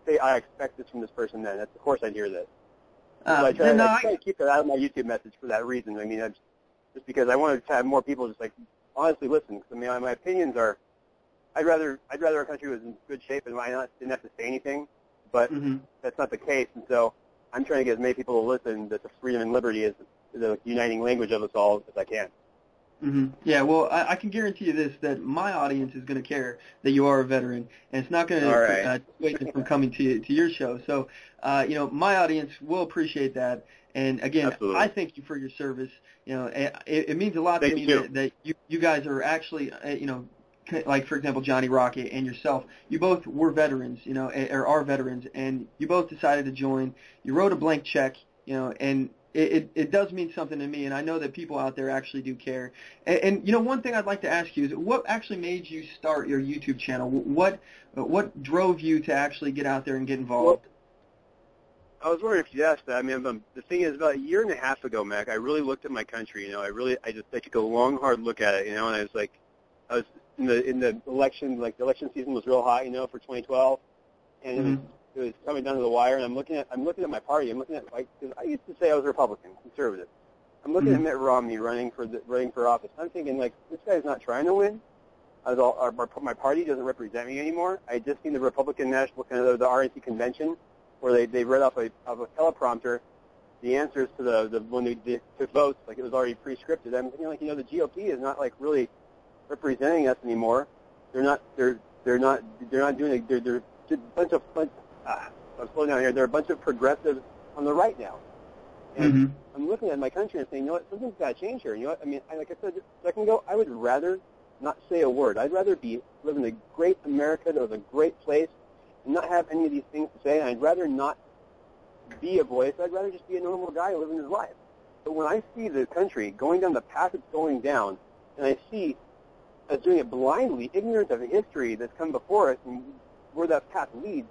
Speaker 15: say, I expect this from this person. Then of course I'd hear this. So I try to keep that out of my YouTube message for that reason. I mean, just because I want to have more people just honestly listen. Because my opinions are, I'd rather our country was in good shape and didn't have to say anything, but that's not the case. And so I'm trying to get as many people to listen that the freedom and liberty is the uniting language of us all as I can.
Speaker 2: Yeah, well, I can guarantee you this, that my audience is going to care that you are a veteran, and it's not going to dissuade them from coming to your show. So, my audience will appreciate that. And, again,
Speaker 15: Absolutely.
Speaker 2: I thank you for your service. It means a lot to me that you guys are actually, like, for example, Johnny Rocket and yourself, you both were veterans, or are veterans, and you both decided to join. You wrote a blank check, and it does mean something to me, and I know that people out there actually do care. And one thing I'd like to ask you is, what actually made you start your YouTube channel? What drove you to actually get out there and get involved?
Speaker 15: Well, I was wondering if you'd ask that. I mean, the thing is, about a year and a half ago, Mac, I really looked at my country. I took a long, hard look at it. And I was in the election, the election season was real hot, for 2012, and it was coming down to the wire. And I'm looking at my party. I'm looking at because I used to say I was Republican, conservative. I'm looking at Mitt Romney running for office. I'm thinking this guy's not trying to win. My party doesn't represent me anymore. I just seen the Republican National, the RNC convention, where they read off a teleprompter the answers to the when they took votes, it was already pre-scripted. I'm thinking the GOP is not really representing us anymore. They're not doing it. They're a bunch of I'm slowing down here. They're a bunch of progressives on the right now. And I'm looking at my country and saying, something's got to change here. Like I said just a second ago, I would rather not say a word. I'd rather live in a great America that was a great place and not have any of these things to say. And I'd rather not be a voice. I'd rather just be a normal guy living his life. But when I see the country going down the path it's going down, and I see us doing it blindly, ignorant of the history that's come before us and where that path leads,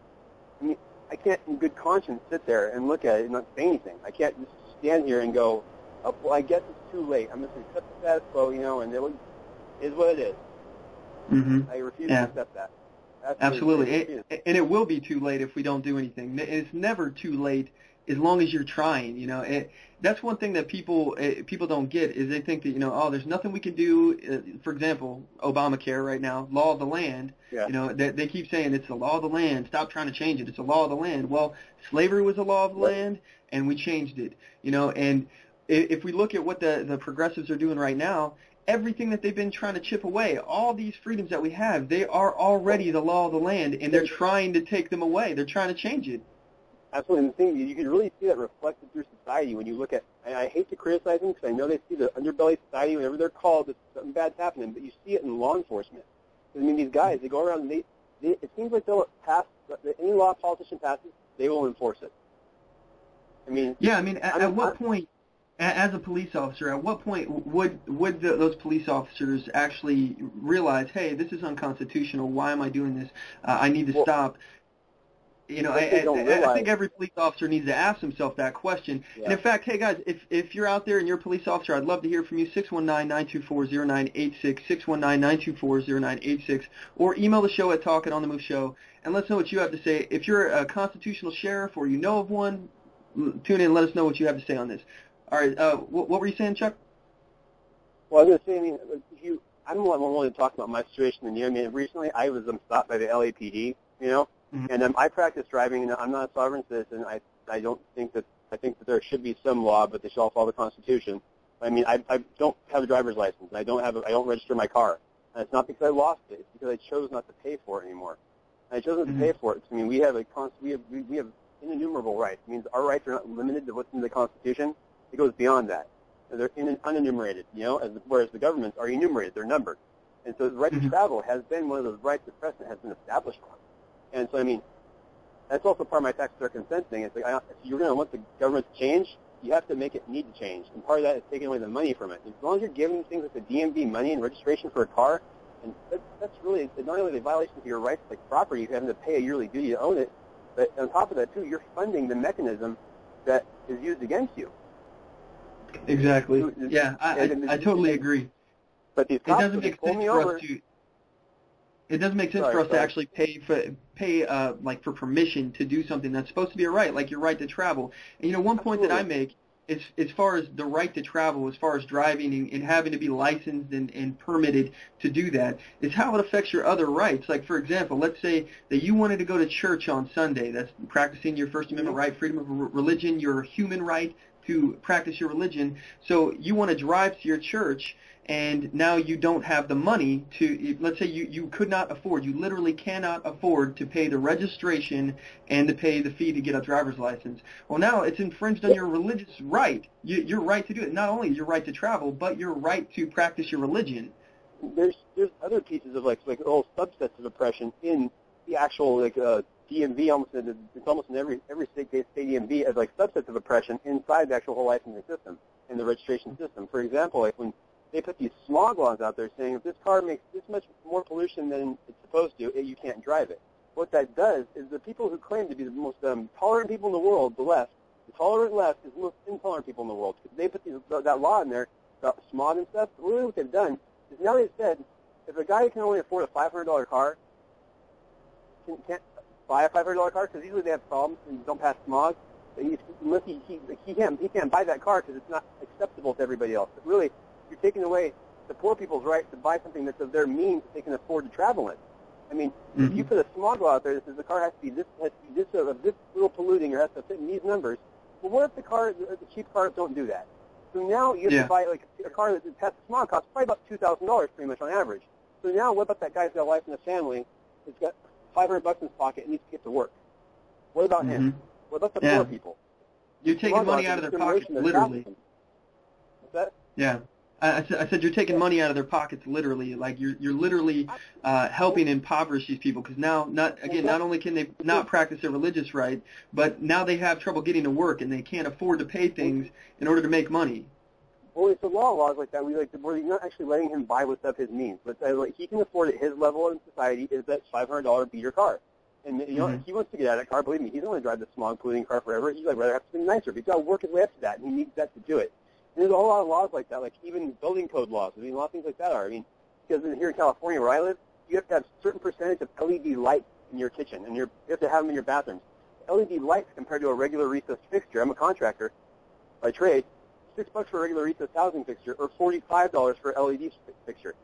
Speaker 15: I can't in good conscience sit there and look at it and not say anything. I can't just stand here and go, oh, well, I guess it's too late. I'm just going to accept the status quo, and it is what it is. I refuse to accept that.
Speaker 2: Absolutely. And it will be too late if we don't do anything. It's never too late as long as you're trying. That's one thing that people don't get is they think that, there's nothing we can do. For example, Obamacare right now, law of the land. Yeah. They keep saying it's the law of the land. Stop trying to change it. It's the law of the land. Well, slavery was the law of the land, and we changed it. And if we look at what the progressives are doing right now, everything that they've been trying to chip away, all these freedoms that we have, they are already the law of the land, and they're trying to take them away. They're trying to change it.
Speaker 15: Absolutely. And the thing, you can really see that reflected through society when you look at, and I hate to criticize them because I know they see the underbelly of society whenever they're called that something bad's happening, but you see it in law enforcement. These guys, they go around and it seems like they'll pass, any law a politician passes, they will enforce it.
Speaker 2: At what point, as a police officer, at what point would those police officers actually realize, hey, this is unconstitutional, why am I doing this, I need to stop? I think every police officer needs to ask himself that question. Yeah. And in fact, hey guys, if you're out there and you're a police officer, I'd love to hear from you. 619-924-0986, 619-924-0986, or email the show at talk@OnTheMoveShow, and let us know what you have to say. If you're a constitutional sheriff or you know of one, tune in and let us know what you have to say on this. All right, what were you saying, Chuck?
Speaker 15: Well, I was going to say, I'm the one willing to talk about my situation than you. Recently I was stopped by the LAPD, and I practice driving, and I'm not a sovereign citizen. I think that there should be some law, but they should all follow the Constitution. I don't have a driver's license. I don't register my car. And it's not because I lost it. It's because I chose not to pay for it anymore. And I chose not to pay for it. I mean, we have innumerable rights. It means our rights are not limited to what's in the Constitution. It goes beyond that. They're unenumerated, whereas the governments are enumerated. They're numbered. And so the right to travel has been one of those rights that precedent has been established on. And so, I mean, that's also part of my tax fair consent thing. It's like, if you're going to want the government to change, you have to make it need to change. And part of that is taking away the money from it. As long as you're giving things like the DMV money and registration for a car, and that's really not only a violation of your rights like property, you're having to pay a yearly duty to own it, but on top of that, too, you're funding the mechanism that is used against you.
Speaker 2: Exactly. Yeah, I totally agree.
Speaker 15: But these cops, it
Speaker 2: doesn't make sense for us to actually pay for permission to do something that's supposed to be a right, like your right to travel. And one point that I make is, as far as the right to travel, as far as driving and having to be licensed and permitted to do that, is how it affects your other rights. Like, for example, let's say that you wanted to go to church on Sunday. That's practicing your First Amendment right, freedom of religion, your human right to practice your religion. So you want to drive to your church, and now you don't have the money to, let's say you could not afford, you literally cannot afford to pay the registration and to pay the fee to get a driver's license. Well, now it's infringed on your religious right, your right to do it. Not only your right to travel, but your right to practice your religion.
Speaker 15: There's other pieces of like all subsets of oppression in the actual DMV. It's almost in every state-based DMV as like subsets of oppression inside the actual whole licensing system and the registration system. For example, like when they put these smog laws out there saying if this car makes this much more pollution than it's supposed to, you can't drive it. What that does is the people who claim to be the most tolerant people in the world, the left, the tolerant left is the most intolerant people in the world. They put that law in there about smog and stuff. Really what they've done is now they've said if a guy can only afford a $500 car, can't buy a $500 car because usually they have problems and don't pass smog. Unless he can't buy that car because it's not acceptable to everybody else. But really, you're taking away the poor people's right to buy something that's of their means that they can afford to travel in. I mean, if you put a smog law out there that says the car has to be this little polluting or has to fit in these numbers, well, what if the cheap cars don't do that? So now you have to buy like a car that has the smog costs probably about $2,000 pretty much on average. So now what about that guy who's got a wife and a family that's got $500 in his pocket and needs to get to work? What about him? What about the poor people?
Speaker 2: You're taking money out of their pockets, literally.
Speaker 15: What's that?
Speaker 2: Yeah. I said you're taking money out of their pockets, literally. Like you're literally helping impoverish these people because now, not only can they not practice their religious right, but now they have trouble getting to work and they can't afford to pay things in order to make money.
Speaker 15: Well, it's the laws like that. Where you're not actually letting him buy what's of his means, but he can afford at his level in society is that $500 beater car. And if he wants to get out of that car, believe me, he's not going to drive the smog polluting car forever. He'd rather have something nicer. But he's got to work his way up to that, and he needs that to do it. And there's a whole lot of laws like that, like even building code laws. I mean, a lot of things like that are. I mean, because here in California where I live, you have to have a certain percentage of LED lights in your kitchen, and you have to have them in your bathrooms. LED lights compared to a regular recessed fixture. I'm a contractor by trade. $6 for a regular recessed housing fixture, or $45 for an LED fixture.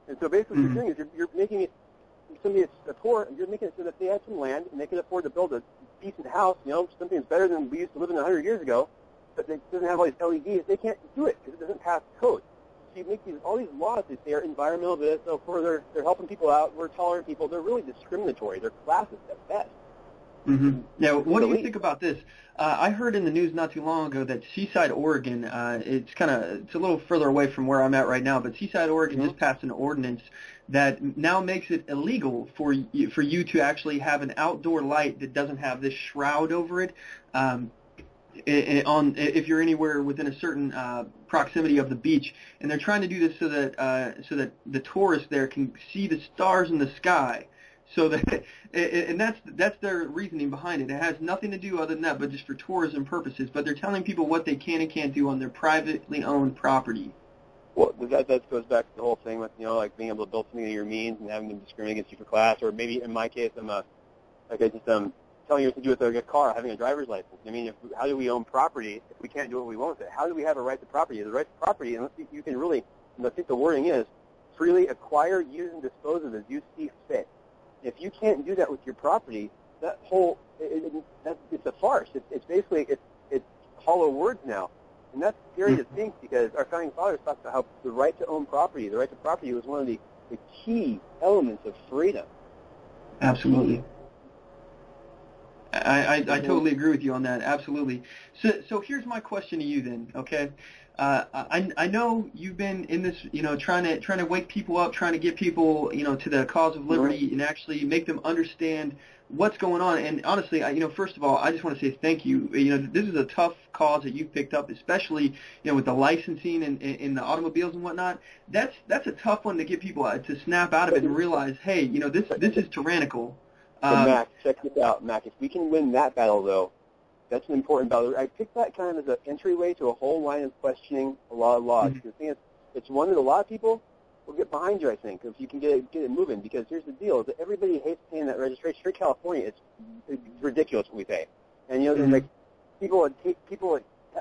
Speaker 15: And so basically what you're doing is you're making it, somebody that's poor, you're making it so that they have some land and they can afford to build a decent house, something that's better than we used to live in 100 years ago, but it doesn't have all these LEDs. They can't do it because it doesn't pass code. So you make all these laws that they are environmental, they're helping people out, we're tolerant people. They're really discriminatory. They're classist at best.
Speaker 2: Now, what do you think about this? I heard in the news not too long ago that Seaside, Oregon, it's a little further away from where I'm at right now, but Seaside, Oregon just passed an ordinance that now makes it illegal for you to actually have an outdoor light that doesn't have this shroud over it. If you're anywhere within a certain proximity of the beach, and they're trying to do this so that the tourists there can see the stars in the sky. So that, and that's their reasoning behind it. It has nothing to do other than that, but just for tourism purposes. But they're telling people what they can and can't do on their privately owned property.
Speaker 15: Well, that goes back to the whole thing with like being able to build something of your means and having them discriminate against you for class, or maybe in my case, I'm telling you what to do with a car, having a driver's license. I mean, how do we own property if we can't do what we want with it? How do we have a right to property? The right to property, unless you can really, and I think the wording is, freely acquire, use, and dispose of as you see fit. If you can't do that with your property, that whole it's a farce. It's basically it's hollow words now, and that's scary to think because our founding fathers talked about how the right to own property, the right to property was one of the the key elements of freedom.
Speaker 2: Absolutely. I totally agree with you on that. Absolutely. So here's my question to you then. Okay. I know you've been in this, trying to wake people up, trying to get people, to the cause of liberty and actually make them understand what's going on. And honestly, first of all, I just want to say thank you. This is a tough cause that you've picked up, especially, with the licensing and in the automobiles and whatnot. That's a tough one to get people to snap out of it and realize, hey, this is tyrannical.
Speaker 15: Mack, check this out, Mack. If we can win that battle, though, that's an important battle. I picked that kind of as an entryway to a whole line of questioning a lot of laws. Because the thing is, it's one that a lot of people will get behind you, I think, if you can get it moving. Because here's the deal, is that everybody hates paying that registration. Here in California, it's ridiculous what we pay. And, and like,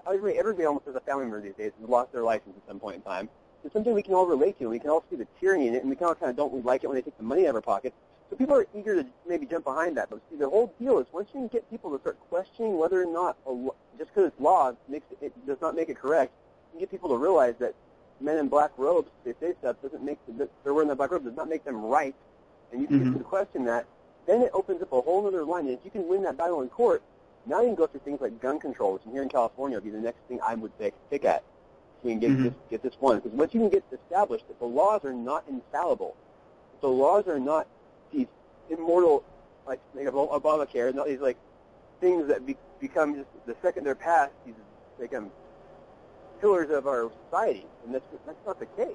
Speaker 15: everybody almost has a family member these days who lost their license at some point in time. It's something we can all relate to, and we can all see the tyranny in it, and we kind of don't like it when they take the money out of our pockets. So people are eager to maybe jump behind that. But see, the whole deal is once you can get people to start questioning whether or not, just because it's law it does not make it correct, you can get people to realize that men in black robes, they say stuff, they're wearing the black robes does not make them right, and you can get them to question that, then it opens up a whole other line. And if you can win that battle in court, now you can go through things like gun control, which here in California would be the next thing I would say pick at. So you can get this one. Because once you can get established that the laws are not infallible, the laws are not these immortal, like Obamacare, not these like things that become just the second they're passed, these become pillars of our society, and that's not the case.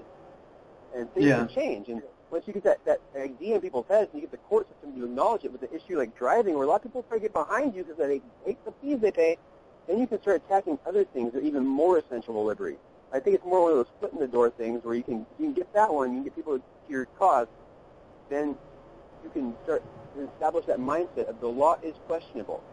Speaker 15: And things can change. And once you get that idea in people's heads, and you get the court system to acknowledge it with an issue like driving, where a lot of people try to get behind you because they hate the fees they pay, then you can start attacking other things that are even more essential to liberty. I think it's more one of those foot in the door things where you can get that one, you can get people to your cause, then you can start to establish that mindset of the law is questionable.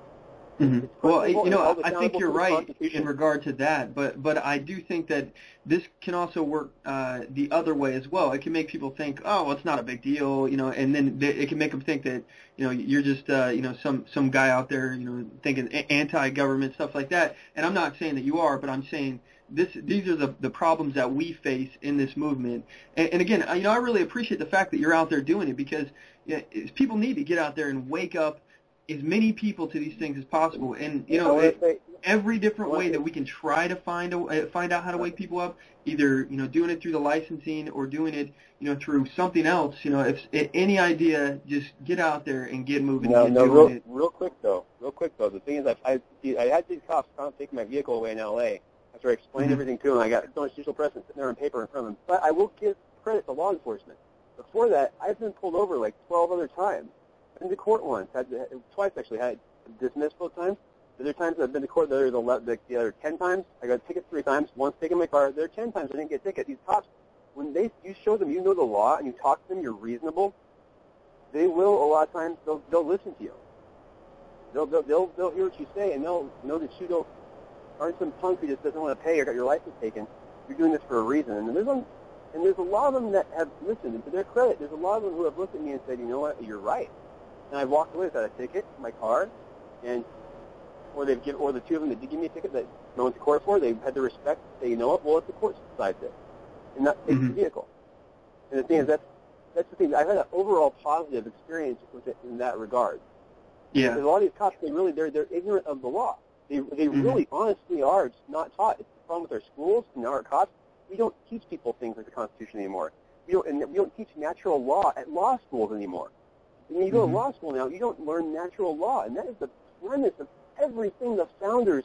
Speaker 2: Well, I think you're right in regard to that, but I do think that this can also work the other way as well. It can make people think, oh, well, it's not a big deal, and then it can make them think that, you're just, some guy out there, thinking anti-government, stuff like that. And I'm not saying that you are, but I'm saying these are the problems that we face in this movement. And again, I really appreciate the fact that you're out there doing it, because people need to get out there and wake up as many people to these things as possible. And every different way that we can try to find out how to wake people up, either doing it through the licensing or doing it through something else. If any idea, just get out there and get moving.
Speaker 15: Real quick though. The thing is, I had these cops taking my vehicle away in L.A. after I explained everything to them. I got so much judicial precedent sitting there on paper in front of them. But I will give credit to law enforcement. Before that, I've been pulled over like 12 other times. I've been to court once, twice actually. I had dismissed both times. The other times I've been to court, the other 10 times. I got a ticket 3 times. Once taken my car. The other 10 times I didn't get a ticket. These cops, when you show them you know the law and you talk to them, you're reasonable, they will a lot of times they'll listen to you. They'll hear what you say, and they'll know that you aren't some punk who just doesn't want to pay or got your license taken. You're doing this for a reason. And there's a lot of them that have listened. And to their credit, there's a lot of them who have looked at me and said, you know what, you're right. And I walked away without a ticket, my car, or the two of them that did give me a ticket that I went to court for, they had the respect to say, you know what, well, let the court decide this, and not take the vehicle. And the thing is, that's the thing. I've had an overall positive experience with it in that regard.
Speaker 2: Yeah.
Speaker 15: Because a lot of these cops, they're ignorant of the law. They really, honestly are just not taught. It's the problem with our schools and our cops. We don't teach people things like the Constitution anymore. We don't teach natural law at law schools anymore. When you go to law school now, you don't learn natural law, and that is the premise of everything the founders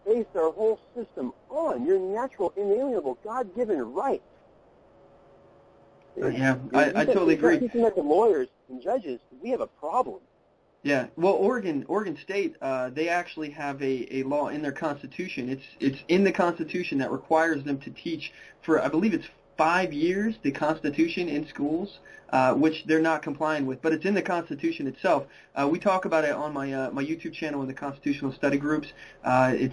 Speaker 15: based our whole system on. Your natural, inalienable, God-given rights.
Speaker 2: Yeah, I totally agree.
Speaker 15: Teaching that to lawyers and judges, we have a problem.
Speaker 2: Yeah, well, Oregon State, they actually have a law in their Constitution. It's in the Constitution that requires them to teach for, I believe it's 5 years, the Constitution in schools, which they're not complying with, but it's in the Constitution itself. We talk about it on my YouTube channel in the Constitutional Study Groups. The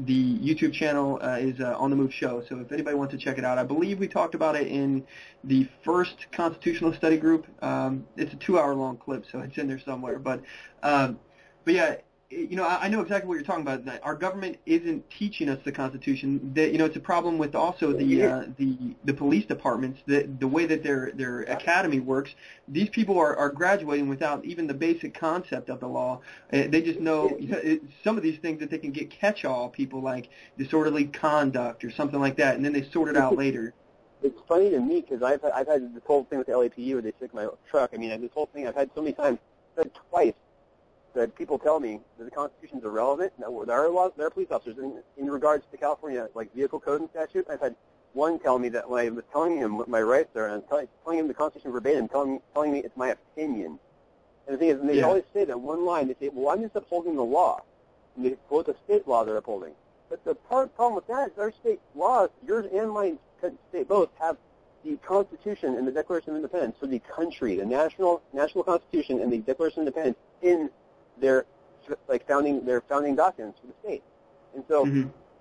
Speaker 2: YouTube channel is On the Move Show, so if anybody wants to check it out, I believe we talked about it in the first Constitutional Study Group. It's a 2-hour long clip, so it's in there somewhere. But yeah, I know exactly what you're talking about. That our government isn't teaching us the Constitution. That it's a problem with also the police departments. The way that their academy works. These people are graduating without even the basic concept of the law. They just know some of these things that they can get catch-all people like disorderly conduct or something like that, and then they sort it out later.
Speaker 15: It's funny to me because I've had this whole thing with the LAPD where they stick my truck. I mean, this whole thing I've had so many times. I've had twice that people tell me that the Constitution is irrelevant. There are laws, there are police officers in regards to California, like vehicle code and statute. I've had one tell me that when I was telling him what my rights are, and I was telling him the Constitution verbatim, telling me it's my opinion. And the thing is, and they always say that one line. They say, "Well, I'm just upholding the law," and they quote the state law they're upholding. But the problem with that is our state laws, yours and mine, state both have the Constitution and the Declaration of Independence for the country, the national Constitution and the Declaration of Independence in their founding documents for the state. And so,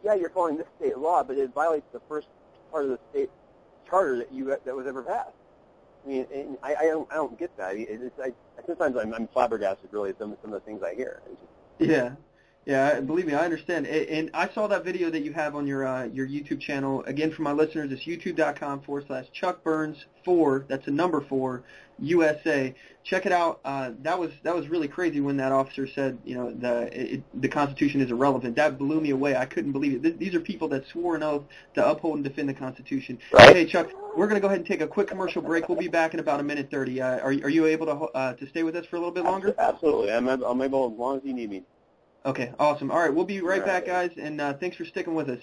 Speaker 15: you're following this state law, but it violates the first part of the state charter that was ever passed. I mean, and I don't get that. Sometimes I'm flabbergasted, really, at some of the things I hear.
Speaker 2: Yeah, believe me, I understand. And I saw that video that you have on your YouTube channel. Again, for my listeners, it's youtube.com/Chuck Burns 4. That's a number 4, USA. Check it out. That was really crazy when that officer said, the Constitution is irrelevant. That blew me away. I couldn't believe it. These are people that swore an oath to uphold and defend the Constitution. Right. Hey, Chuck, we're going to go ahead and take a quick commercial break. We'll be back in about a minute 30. Are you able to stay with us for a little bit longer?
Speaker 15: Absolutely. I'm able as long as you need me.
Speaker 2: Okay, awesome. All right, we'll be right back, guys, and thanks for sticking with us.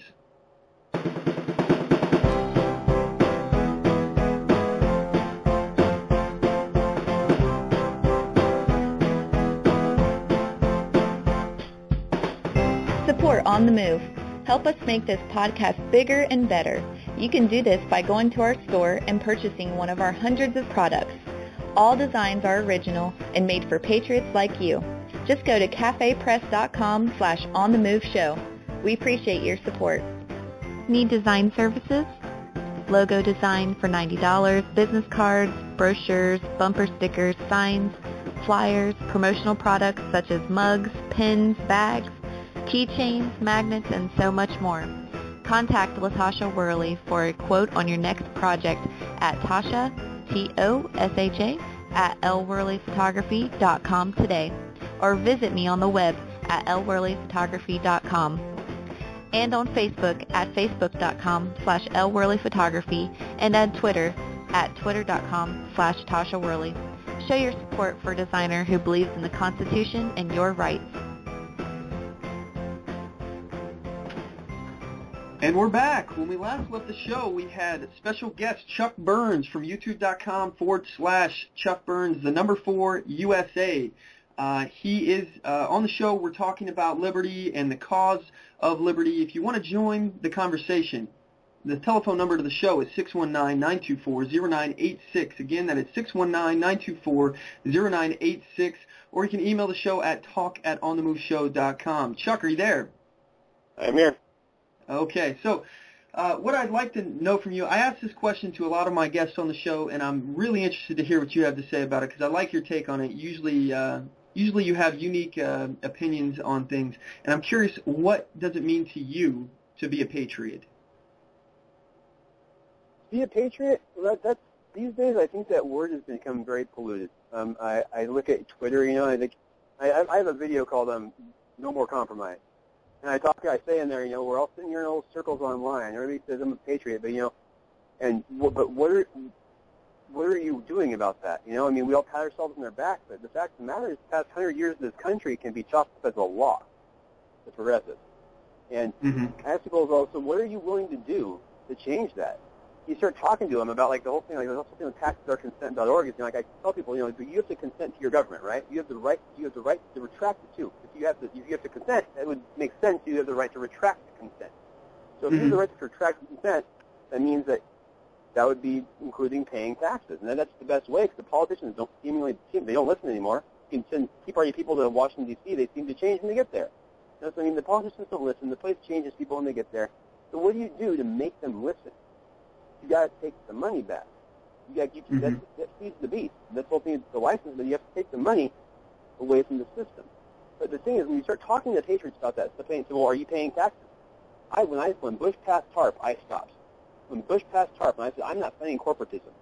Speaker 7: Support On the Move. Help us make this podcast bigger and better. You can do this by going to our store and purchasing one of our hundreds of products. All designs are original and made for patriots like you. Just go to cafepress.com/onthemoveshow. We appreciate your support. Need design services? Logo design for $90, business cards, brochures, bumper stickers, signs, flyers, promotional products such as mugs, pins, bags, keychains, magnets, and so much more. Contact LaTasha Worley for a quote on your next project at Tasha, Tosha, at lworleyphotography.com today. Or visit me on the web at lworleyphotography.com and on Facebook at facebook.com/lworleyphotography and on Twitter at twitter.com/Tasha Worley. Show your support for a designer who believes in the Constitution and your rights.
Speaker 2: And we're back. When we last left the show, we had special guest Chuck Burns from youtube.com/Chuck Burns, the number 4 USA. He is on the show. We're talking about liberty and the cause of liberty. If you want to join the conversation, the telephone number to the show is 619-924-0986. Again, that is 619-924-0986. Or you can email the show at talk@onthemoveshow.com. Chuck, are you there?
Speaker 15: I'm here.
Speaker 2: Okay, so what I'd like to know from you, I asked this question to a lot of my guests on the show, and I'm really interested to hear what you have to say about it because I like your take on it. Usually you have unique opinions on things, and I'm curious, what does it mean to you to be a patriot?
Speaker 15: Be a patriot? Well, that's these days. I think that word has become very polluted. I look at Twitter, and I think I have a video called "No More Compromise," and I say in there, we're all sitting here in old circles online. Everybody says I'm a patriot, but but what are you doing about that? I mean, we all pat ourselves on their back, but the fact of the matter is, the past 100 years of this country can be chalked up as a law. It's progressive. And I ask people, well, so what are you willing to do to change that? You start talking to them about the whole thing, the whole thing with taxesareconsent.org is, I tell people, you have to consent to your government, right? You have the right to retract it too. If you have to consent, that would make sense. You have the right to retract the consent. So if you have the right to retract the consent, that means that would be including paying taxes, and that's the best way because the politicians don't listen anymore. You can send Tea Party people to Washington D.C. They seem to change when they get there. So I mean, the politicians don't listen. The place changes people when they get there. So what do you do to make them listen? You got to take the money back. You got that feeds the beast. That's the whole thing. The license, but you have to take the money away from the system. But the thing is, when you start talking to patriots about that, they're saying, well, are you paying taxes? When Bush passed TARP, I stopped. When Bush passed TARP, and I said, I'm not funding corporatism.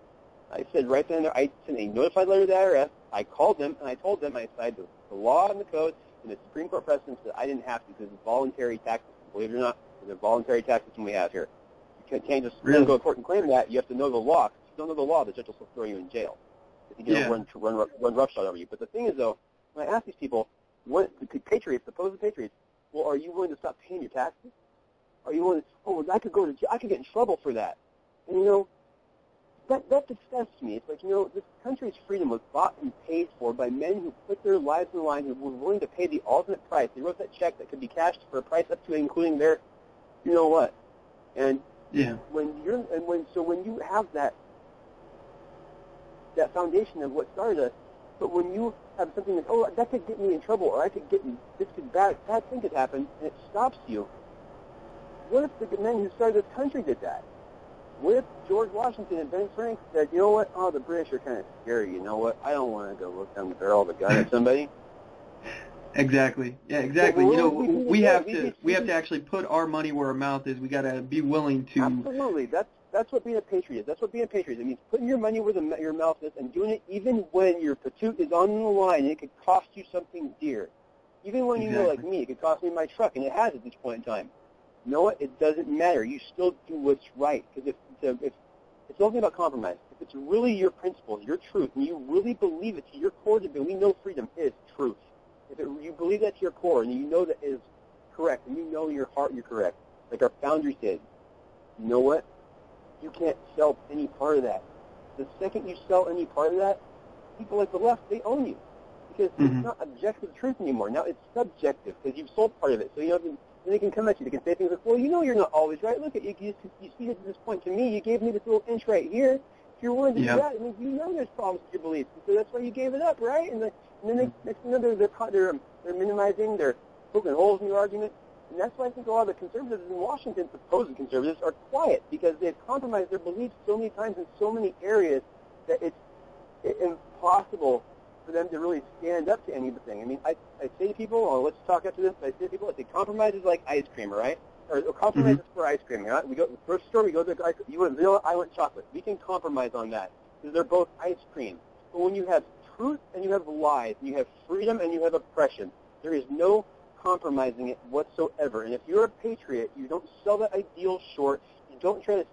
Speaker 15: I said right then and there, I sent a notified letter to the IRS. I called them, and I told them I cited the law and the code and the Supreme Court precedents that I didn't have to because it's voluntary tax system. Believe it or not, it's a voluntary tax system we have here. You can't just go to court and claim that. You have to know the law. If you don't know the law, the judge will throw you in jail. If you don't run roughshod over you. But the thing is, though, when I ask these people, the patriots, supposed patriots, well, are you willing to stop paying your taxes? Are you willing to, I could go to jail. I could get in trouble for that. And, you know, that disgusts me. It's like, you know, this country's freedom was bought and paid for by men who put their lives on the line, who were willing to pay the ultimate price. They wrote that check that could be cashed for a price up to and including their, you know what. And when you have that foundation of what started us, but when you have something that, oh, that could get me in trouble, or bad thing could happen, and it stops you. What if the men who started this country did that? What if George Washington and Ben Franklin said, you know what, oh, the British are kind of scary, you know what, I don't want to go look down the barrel of a gun at somebody?
Speaker 2: Exactly. Yeah, exactly. You know, we have to actually put our money where our mouth is. We got to be willing to.
Speaker 15: Absolutely. That's what being a patriot is. That's what being a patriot is. It means putting your money where your mouth is and doing it even when your patoot is on the line and it could cost you something dear. Even when you know, like me, it could cost me my truck, and it has at this point in time. You know what? It doesn't matter. You still do what's right. Because it's only about compromise. If it's really your principles, your truth, and you really believe it to your core, we know freedom is truth. If you believe that to your core, and you know that is correct, and you know in your heart you're correct, like our founders did, you know what? You can't sell any part of that. The second you sell any part of that, people like the left, they own you. Because it's not objective truth anymore. Now it's subjective, because you've sold part of it. So, you know, then they can come at you. They can say things like, well, you know you're not always right. Look at you. You see it at this point to me. You gave me this little inch right here. If you're willing to do that, it means you know there's problems with your beliefs. And so that's why you gave it up, right? And then next thing you know, they're minimizing, they're poking holes in your argument. And that's why I think a lot of the conservatives in Washington, supposed conservatives, are quiet, because they've compromised their beliefs so many times in so many areas that it's impossible for them to really stand up to anything. I mean, I say to people, let's talk after this, I say to people, I say compromise is like ice cream, right? Or compromise is for ice cream, right? We go to the first store, we go to the, you want vanilla, I want chocolate. We can compromise on that, because they're both ice cream. But when you have truth and you have lies, and you have freedom and you have oppression, there is no compromising it whatsoever. And if you're a patriot, you don't sell that ideal short. You don't try to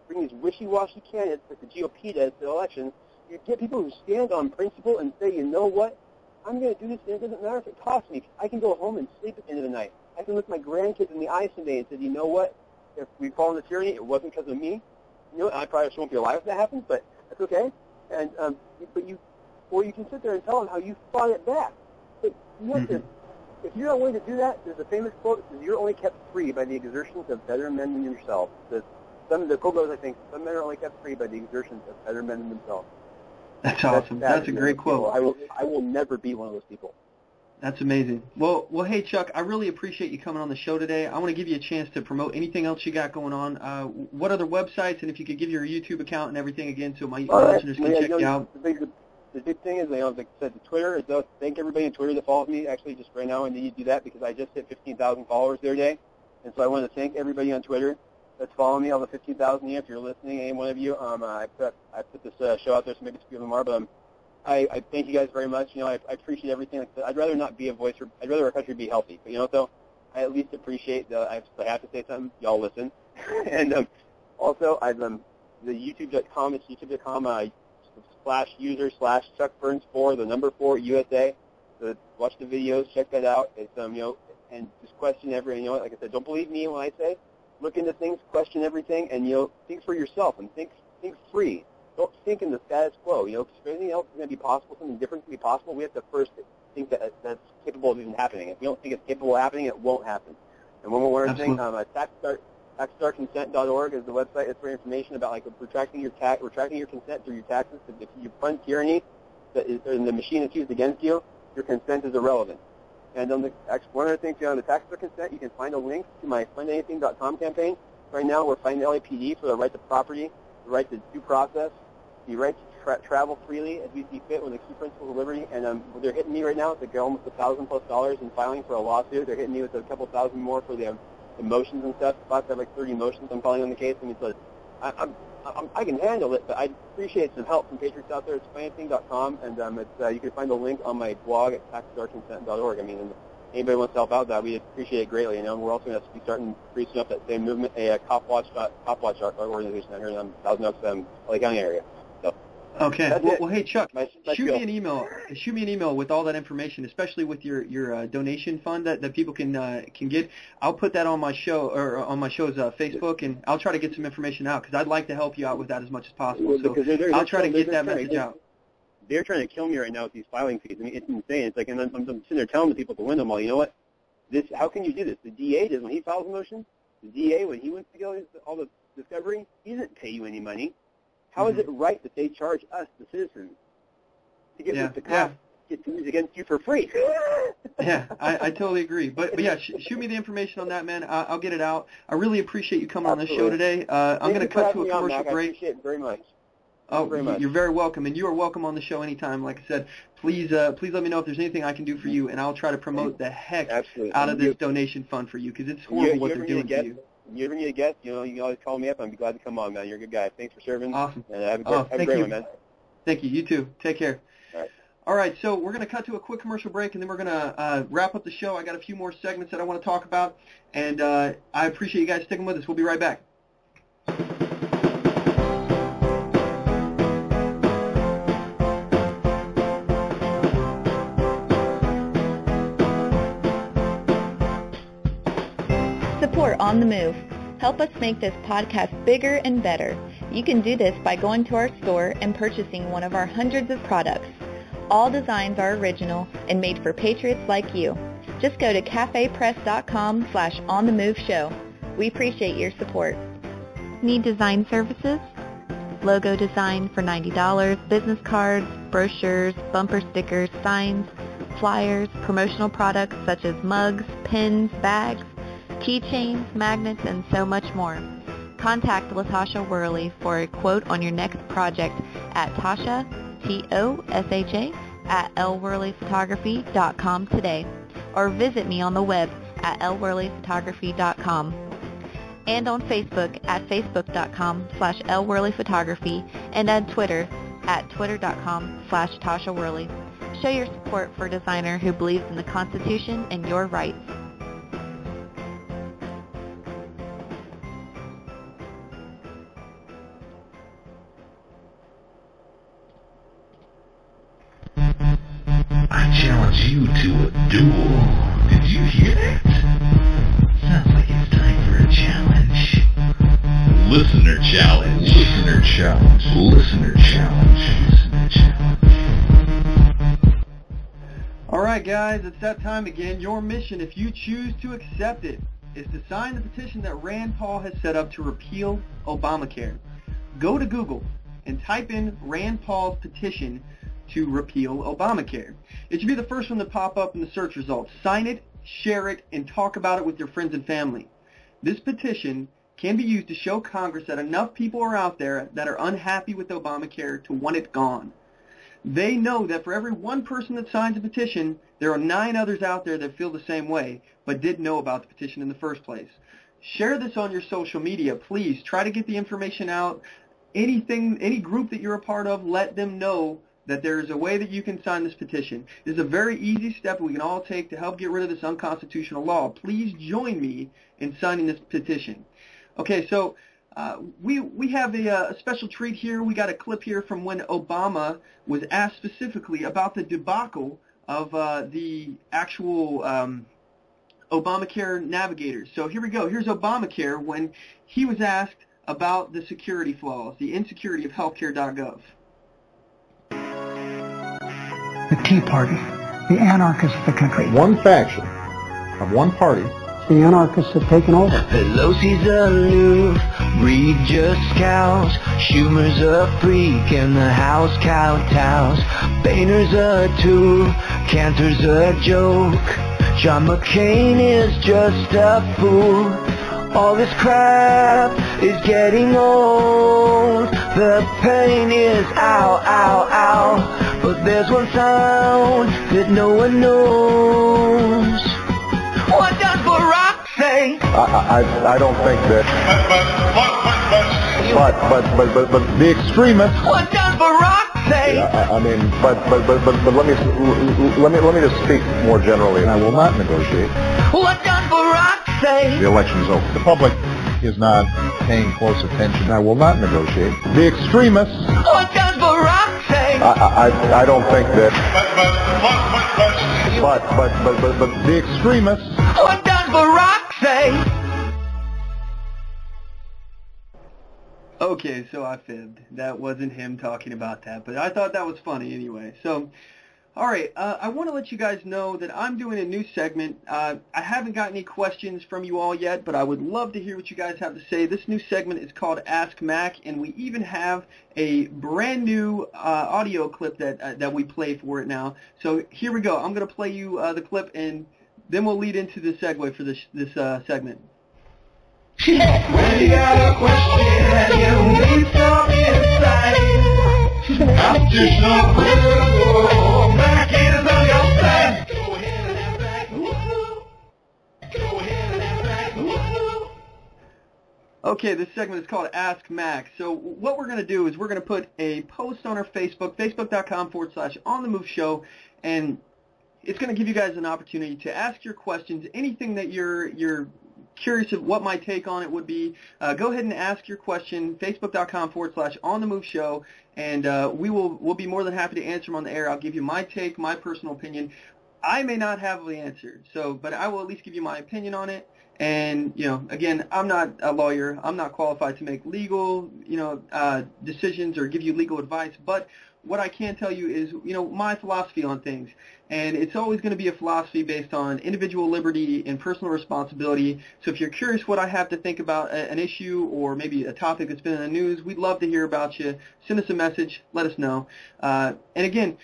Speaker 15: bring these wishy-washy candidates like the GOP does to elections. You get people who stand on principle and say, you know what, I'm going to do this, and it doesn't matter if it costs me. I can go home and sleep at the end of the night. I can look my grandkids in the eyes someday and say, you know what, if we fall into tyranny, it wasn't because of me. You know, I probably won't be alive if that happens, but that's okay. And or you can sit there and tell them how you fought it back. But you have to. If you're not willing to do that, there's a famous quote that says, you're only kept free by the exertions of better men than yourself. The quote goes, I think, some men are only kept free by the exertions of better men than themselves.
Speaker 2: That's awesome. That's a great quote.
Speaker 15: I will never be one of those people.
Speaker 2: That's amazing. Well, hey, Chuck, I really appreciate you coming on the show today. I want to give you a chance to promote anything else you got going on. What other websites, and if you could give your YouTube account and everything again so my listeners can check you out.
Speaker 15: The big thing is, like I said, the Twitter is thank everybody on Twitter that follows me. Actually, just right now, I need to do that because I just hit 15,000 followers the other day. And so I want to thank everybody on Twitter that's following me, all the 15,000 of you. If you're listening, any one of you, I put this show out there, so maybe it's a few of them are. But I thank you guys very much. You know, I appreciate everything. Like I said, I'd rather not be a voice. I'd rather our country be healthy. But you know what, though? I at least appreciate that I have to say something. Y'all listen. And also, the YouTube.com, it's youtube.com, /user/Chuck Burns 4, the number 4 USA. So watch the videos, check that out. It's you know, and just question everything. You know, like I said, don't believe me when I say look into things, question everything, and you know, think for yourself and think free. Don't think in the status quo. You know, because if anything else is going to be possible, something different can be possible, we have to first think that that's capable of even happening. If we don't think it's capable of happening, it won't happen. And one more thing, taxstartconsent.org is the website. It's for information about like retracting your consent through your taxes. Because if you fund tyranny and the machine is used against you, your consent is irrelevant. And on one other thing, too, on the tax start consent, you can find a link to my fundanything.com campaign. Right now, we're fighting the LAPD for the right to property, the right to due process, the right to travel freely as we see fit with the key principles of liberty. And they're hitting me right now. It's like almost $1,000+ in filing for a lawsuit. They're hitting me with a couple thousand more for the motions and stuff. About to have like 30 motions I'm filing on the case. I mean, so I can handle it, but I'd appreciate some help from patriots out there. It's financing.com, and you can find the link on my blog at taxdarconsent.org. I mean, and anybody wants to help out that, we appreciate it greatly. You know, and we're also going to be starting pretty soon up that same movement, a cop watch organization out here in Thousand Oaks, LA County area. So.
Speaker 2: Okay. Well, hey, Chuck, shoot me an email. Shoot me an email with all that information, especially with your donation fund that people can get. I'll put that on my show or on my show's Facebook, and I'll try to get some information out because I'd like to help you out with that as much as possible. So I'll try to get that message out.
Speaker 15: They're trying to kill me right now with these filing fees. I mean, it's insane. It's like, and I'm sitting there telling the people at the window, well, you know what? How can you do this? The DA did when he files a motion. The DA, when he went to go all the discovery, he doesn't pay you any money. How is it right that they charge us, the citizens, to get the cops get to use against you for free?
Speaker 2: Yeah, I totally agree. But yeah, shoot me the information on that, man. I'll get it out. I really appreciate you coming on the show today. I'm going to cut to a commercial break.
Speaker 15: I appreciate it very much.
Speaker 2: You're very welcome, and you are welcome on the show anytime. Like I said, please let me know if there's anything I can do for you, and I'll try to promote the heck out of this donation fund for you, because it's horrible what they're doing to you.
Speaker 15: You ever need a guest, you can always call me up. I'd be glad to come on, man. You're a good guy. Thanks for serving.
Speaker 2: Awesome.
Speaker 15: And have a great one, man.
Speaker 2: Thank you. You too. Take care.
Speaker 15: All
Speaker 2: right, so we're going to cut to a quick commercial break, and then we're going to wrap up the show. I got a few more segments that I want to talk about, and I appreciate you guys sticking with us. We'll be right back.
Speaker 7: Support On the Move. Help us make this podcast bigger and better. You can do this by going to our store and purchasing one of our hundreds of products. All designs are original and made for patriots like you. Just go to cafepress.com/onthemoveshow. We appreciate your support. Need design services? Logo design for $90, business cards, brochures, bumper stickers, signs, flyers, promotional products such as mugs, pins, bags, keychains, magnets, and so much more. Contact LaTasha Worley for a quote on your next project at Tasha, Tosha, at lworleyphotography.com today, or visit me on the web at lworleyphotography.com, and on Facebook at facebook.com/lworleyphotography, and on Twitter at twitter.com/Tasha Worley. Show your support for a designer who believes in the Constitution and your rights.
Speaker 1: I challenge you to a duel. Did you hear that? Sounds like it's time for a challenge. Listener challenge. Listener challenge. Listener challenge. Listener challenge.
Speaker 2: All right, guys, it's that time again. Your mission, if you choose to accept it, is to sign the petition that Rand Paul has set up to repeal Obamacare. Go to Google and type in Rand Paul's petition to repeal Obamacare. It should be the first one to pop up in the search results. Sign it, share it, and talk about it with your friends and family. This petition can be used to show Congress that enough people are out there that are unhappy with Obamacare to want it gone. They know that for every one person that signs a petition, there are 9 others out there that feel the same way, but didn't know about the petition in the first place. Share this on your social media, please. Try to get the information out. Any group that you're a part of, let them know that there is a way that you can sign this petition. This is a very easy step we can all take to help get rid of this unconstitutional law. Please join me in signing this petition. Okay, so we have a special treat here. We got a clip here from when Obama was asked specifically about the debacle of the actual Obamacare Navigators. So here we go. Here's Obamacare when he was asked about the security flaws, the insecurity of healthcare.gov.
Speaker 16: The Tea Party, the anarchists of the country.
Speaker 3: One faction of one party.
Speaker 16: The anarchists have taken over.
Speaker 17: Pelosi's aloof, Reed just cows, Schumer's a freak, and the House kowtows. Boehner's a tool, Cantor's a joke, John McCain is just a fool. All this crap is getting old. The pain is ow, ow, ow. But there's one sound that no one knows. What does Barack say?
Speaker 3: I don't think that. But the extremists.
Speaker 17: What does Barack say?
Speaker 3: I mean, but let me just speak more generally. And I will not negotiate.
Speaker 17: What does Barack say?
Speaker 3: The election is over. The public is not paying close attention. I will not negotiate. The extremists.
Speaker 17: What does Barack say?
Speaker 3: I don't think that. But the extremists.
Speaker 17: What does Barack say?
Speaker 2: Okay, so I fibbed. That wasn't him talking about that, but I thought that was funny anyway. So, all right, I want to let you guys know that I'm doing a new segment. I haven't got any questions from you all yet, but I would love to hear what you guys have to say. This new segment is called Ask Mack, and we even have a brand new audio clip that we play for it now. So here we go. I'm going to play you the clip, and then we'll lead into the segue for this segment.
Speaker 17: When you got a question and you need some insight, I'm just not political. Mack is on your side. Go ahead and ask Mack. Go ahead and ask Mack.
Speaker 2: Okay, this segment is called Ask Mack. So what we're going to do is we're going to put a post on our Facebook, facebook.com/OnTheMoveShow, and it's going to give you guys an opportunity to ask your questions, anything that you're curious of what my take on it would be. Go ahead and ask your question, facebook.com/OnTheMoveShow, and we'll be more than happy to answer them on the air. I'll give you my take, my personal opinion. I may not have the answer, but I will at least give you my opinion on it. And, again, I'm not a lawyer. I'm not qualified to make legal, decisions or give you legal advice. But what I can tell you is, my philosophy on things. And it's always going to be a philosophy based on individual liberty and personal responsibility. So if you're curious what I have to think about an issue or maybe a topic that's been in the news, we'd love to hear about you. Send us a message. Let us know. And again,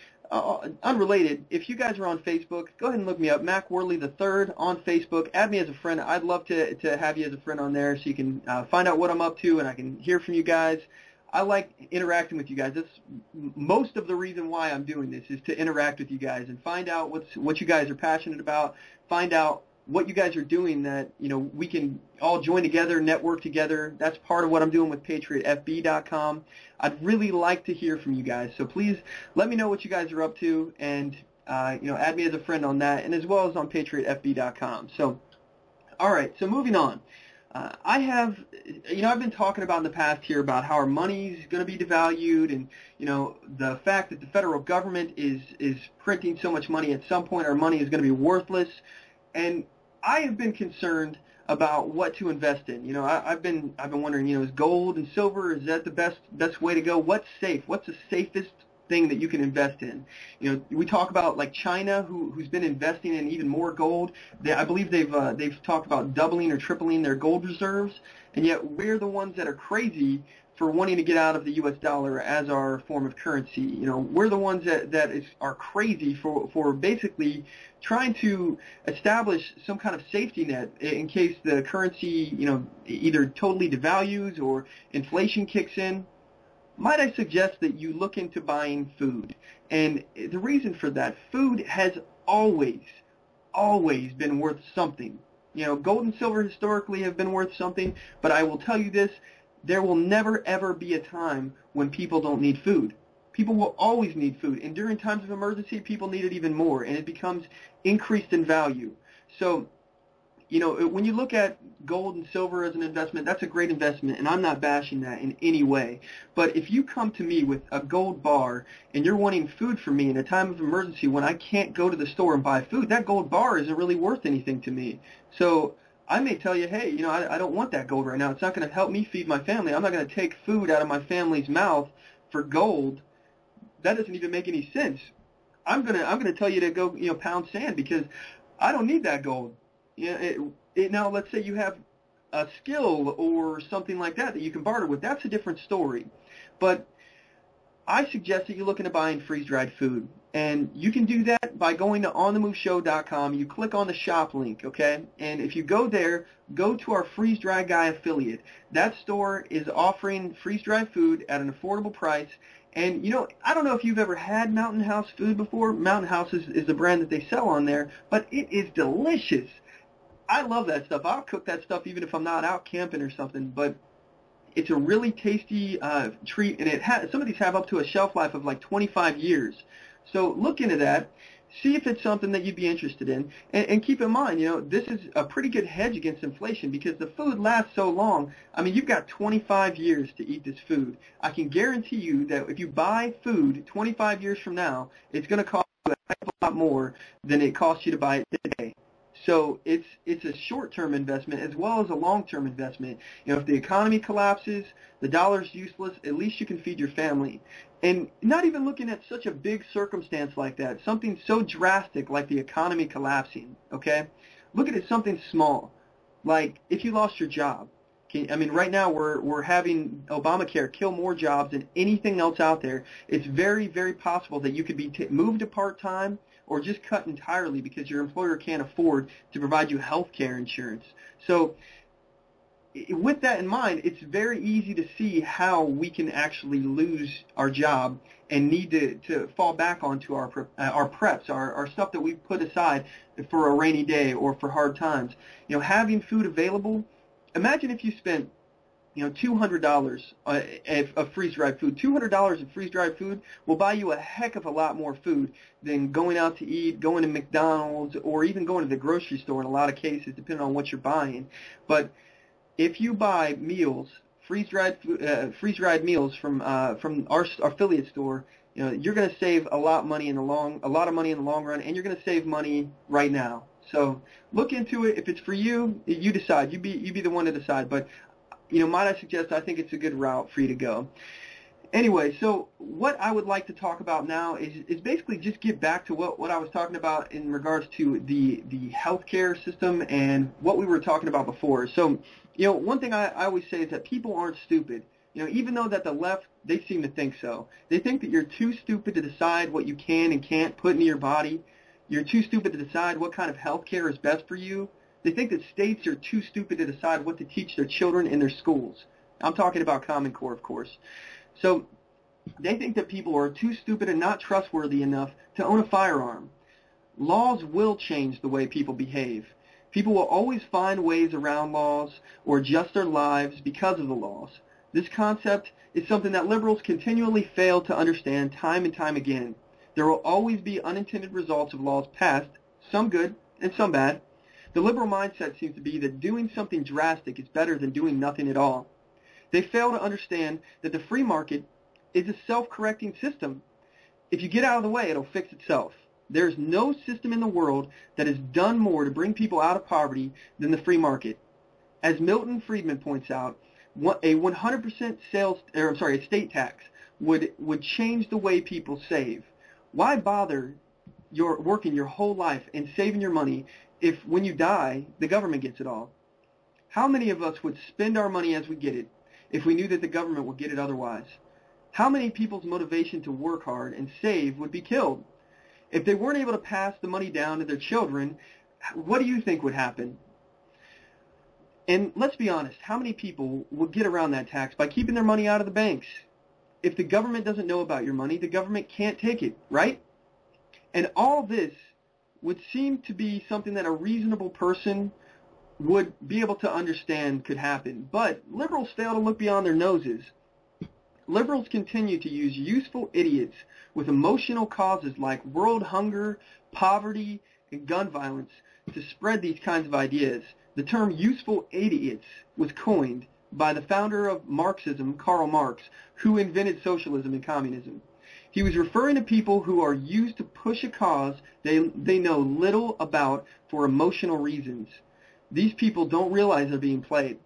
Speaker 2: unrelated, if you guys are on Facebook, go ahead and look me up, Mack Worley III on Facebook. Add me as a friend. I'd love to have you as a friend on there so you can find out what I'm up to and I can hear from you guys. I like interacting with you guys. That's most of the reason why I'm doing this, is to interact with you guys and find out what you guys are passionate about, find out what you guys are doing that, we can all join together, network together. That's part of what I'm doing with PatriotFB.com. I'd really like to hear from you guys. So please let me know what you guys are up to and, add me as a friend on that and as well as on PatriotFB.com. So, all right, so moving on. I've been talking about in the past here about how our money's going to be devalued and, the fact that the federal government is printing so much money, at some point our money is going to be worthless. And I have been concerned about what to invest in. I've been wondering, is gold and silver, is that the best way to go? What's safe? What's the safest thing that you can invest in? We talk about like China, who's been investing in even more gold. I believe they've talked about doubling or tripling their gold reserves, and yet we're the ones that are crazy for wanting to get out of the U.S. dollar as our form of currency. We're the ones that are crazy for basically trying to establish some kind of safety net in case the currency, either totally devalues or inflation kicks in. Might I suggest that you look into buying food? And the reason for that, food has always been worth something. Gold and silver historically have been worth something, but I will tell you this, there will never ever be a time when people don't need food. People will always need food, and during times of emergency, people need it even more, and it becomes increased in value. So, when you look at gold and silver as an investment, that's a great investment, and I'm not bashing that in any way. But if you come to me with a gold bar and you're wanting food from me in a time of emergency when I can't go to the store and buy food, that gold bar isn't really worth anything to me. So I may tell you, hey, I don't want that gold right now. It's not going to help me feed my family. I'm not going to take food out of my family's mouth for gold. That doesn't even make any sense. I'm gonna tell you to go, pound sand because I don't need that gold. Now, let's say you have a skill or something like that you can barter with. That's a different story. But I suggest that you look into buying freeze-dried food. And you can do that by going to OnTheMoveShow.com. You click on the shop link, okay? And if you go there, go to our freeze-dried guy affiliate. That store is offering freeze-dried food at an affordable price. And, you know, I don't know if you've ever had Mountain House food before. Mountain House is the brand that they sell on there, but it is delicious. I love that stuff. I'll cook that stuff even if I'm not out camping or something, but it's a really tasty treat, and some of these have up to a shelf life of like 25 years. So look into that. See if it's something that you'd be interested in. And keep in mind, you know, this is a pretty good hedge against inflation because the food lasts so long. I mean, you've got 25 years to eat this food. I can guarantee you that if you buy food 25 years from now, it's going to cost you a heck of a lot more than it costs you to buy it today. So it's a short-term investment as well as a long-term investment. You know, if the economy collapses, the dollar's useless, at least you can feed your family. And not even looking at such a big circumstance like that, something so drastic like the economy collapsing, okay? Look at it something small, like if you lost your job. I mean, right now we're having Obamacare kill more jobs than anything else out there. It's very, very possible that you could be moved to part-time or just cut entirely because your employer can't afford to provide you health care insurance. So with that in mind, it's very easy to see how we can actually lose our job and need to fall back onto our preps, our stuff that we put aside for a rainy day or for hard times. You know, having food available, imagine if you spent, you know, $200 of freeze-dried food. $200 of freeze-dried food will buy you a heck of a lot more food than going out to eat, going to McDonald's, or even going to the grocery store in a lot of cases, depending on what you're buying. But if you buy meals, freeze-dried meals from our affiliate store, you know, you're going to save a lot of money in the long run, and you're going to save money right now. So look into it. If it's for you, you decide. You be the one to decide. But you know, might I suggest, I think it's a good route for you to go. Anyway, so what I would like to talk about now is basically just get back to what I was talking about in regards to the healthcare system and what we were talking about before. So, you know, one thing I always say is that people aren't stupid. You know, even though that the left, they seem to think so. They think that you're too stupid to decide what you can and can't put into your body. You're too stupid to decide what kind of healthcare is best for you. They think that states are too stupid to decide what to teach their children in their schools. I'm talking about Common Core, of course. So they think that people are too stupid and not trustworthy enough to own a firearm. Laws will change the way people behave. People will always find ways around laws or adjust their lives because of the laws. This concept is something that liberals continually fail to understand time and time again. There will always be unintended results of laws passed, some good and some bad. The liberal mindset seems to be that doing something drastic is better than doing nothing at all. They fail to understand that the free market is a self-correcting system. If you get out of the way, it'll fix itself. There's no system in the world that has done more to bring people out of poverty than the free market. As Milton Friedman points out, a 100% estate tax would change the way people save. Why bother working your whole life and saving your money if when you die, the government gets it all? How many of us would spend our money as we get it if we knew that the government would get it otherwise? How many people's motivation to work hard and save would be killed? If they weren't able to pass the money down to their children, what do you think would happen? And let's be honest, how many people would get around that tax by keeping their money out of the banks? If the government doesn't know about your money, the government can't take it, right? And all this would seem to be something that a reasonable person would be able to understand could happen. But liberals fail to look beyond their noses. Liberals continue to use useful idiots with emotional causes like world hunger, poverty, and gun violence to spread these kinds of ideas. The term useful idiots was coined by the founder of Marxism, Karl Marx, who invented socialism and communism. He was referring to people who are used to push a cause they know little about for emotional reasons. These people don't realize they're being played.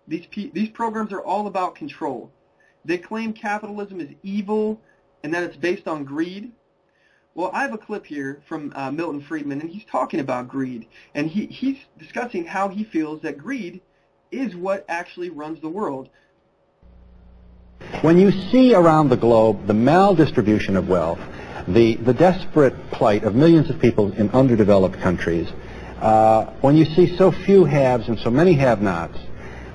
Speaker 2: These programs are all about control. They claim capitalism is evil and that it's based on greed. Well, I have a clip here from Milton Friedman, and he's talking about greed. And he's discussing how he feels that greed is what actually runs the world.
Speaker 18: When you see around the globe the maldistribution of wealth, the desperate plight of millions of people in underdeveloped countries, when you see so few haves and so many have-nots,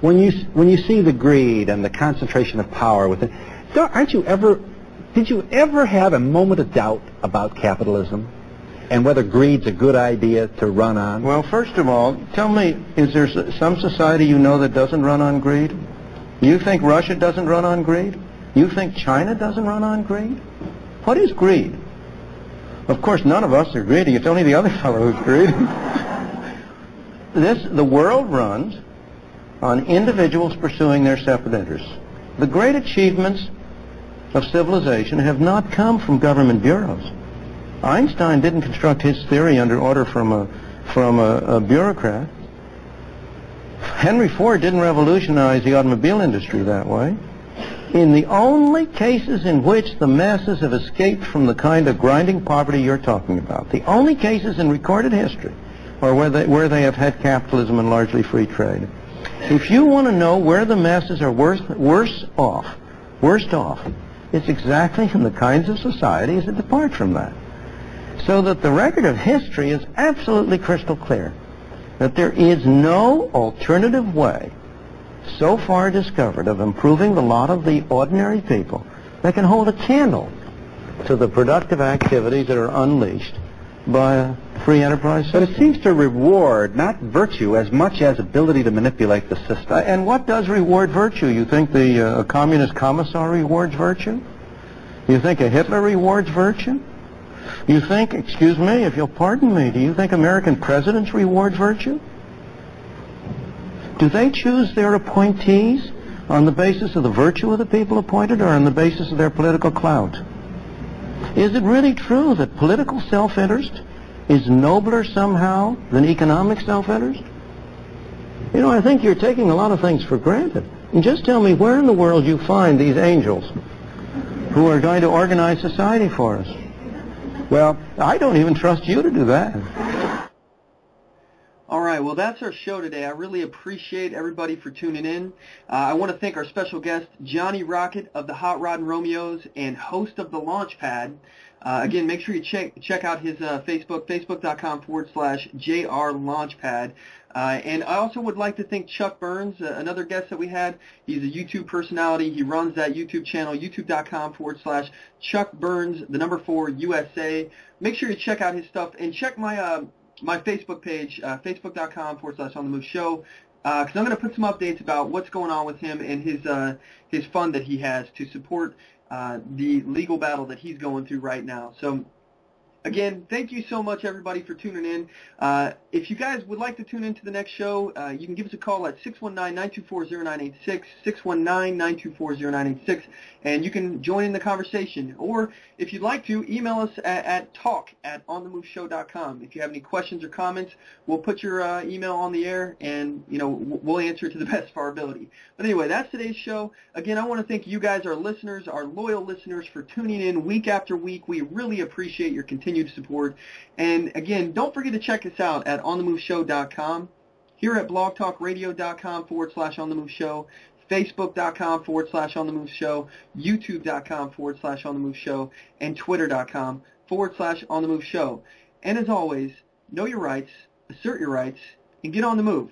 Speaker 18: when you see the greed and the concentration of power within, did you ever have a moment of doubt about capitalism and whether greed's a good idea to run on?
Speaker 13: Well, first of all, tell me, is there some society you know that doesn't run on greed? You think Russia doesn't run on greed? You think China doesn't run on greed? What is greed? Of course, none of us are greedy. It's only the other fellow who's greedy. The world runs on individuals pursuing their separate interests. The great achievements of civilization have not come from government bureaus. Einstein didn't construct his theory under order from a bureaucrat. Henry Ford didn't revolutionize the automobile industry that way. In the only cases in which the masses have escaped from the kind of grinding poverty you're talking about, the only cases in recorded history are where they have had capitalism and largely free trade. If you want to know where the masses are worst off, it's exactly in the kinds of societies that depart from that. So that the record of history is absolutely crystal clear that there is no alternative way so far discovered of improving the lot of the ordinary people that can hold a candle to the productive activities that are unleashed by a free enterprise system.
Speaker 18: But it seems to reward not virtue as much as ability to manipulate the system.
Speaker 13: And what does reward virtue? You think the communist commissar rewards virtue? You think a Hitler rewards virtue? You think, excuse me, if you'll pardon me, do you think American presidents reward virtue? Do they choose their appointees on the basis of the virtue of the people appointed or on the basis of their political clout? Is it really true that political self-interest is nobler somehow than economic self-interest? You know, I think you're taking a lot of things for granted. And just tell me where in the world you find these angels who are going to organize society for us. Well, I don't even trust you to do that.
Speaker 2: All right, well, that's our show today. I really appreciate everybody for tuning in. I want to thank our special guest, Johnny Rocket of the Hot Rod and Romeos and host of The Launchpad. Again, make sure you check out his Facebook, facebook.com/JRLaunchpad. And I also would like to thank Chuck Burns, another guest that we had. He's a YouTube personality. He runs that YouTube channel, youtube.com/Chuck Burns, 4 USA. Make sure you check out his stuff and check my my Facebook page, facebook.com/OnTheMoveShow, because I'm going to put some updates about what's going on with him and his fund that he has to support the legal battle that he's going through right now. So, again, thank you so much, everybody, for tuning in. If you guys would like to tune in to the next show, you can give us a call at 619-924-0986, 619-924-0986, and you can join in the conversation. Or, if you'd like to, email us at talk@onthemoveshow.com. If you have any questions or comments, we'll put your email on the air, and we'll answer it to the best of our ability. But anyway, that's today's show. Again, I want to thank you guys, our listeners, our loyal listeners, for tuning in week after week. We really appreciate your continued support. And again, don't forget to check us out at onthemoveshow.com, here at blogtalkradio.com/onthemoveshow, facebook.com/onthemoveshow, youtube.com/onthemoveshow, and twitter.com/onthemoveshow. And as always, know your rights, assert your rights, and get on the move.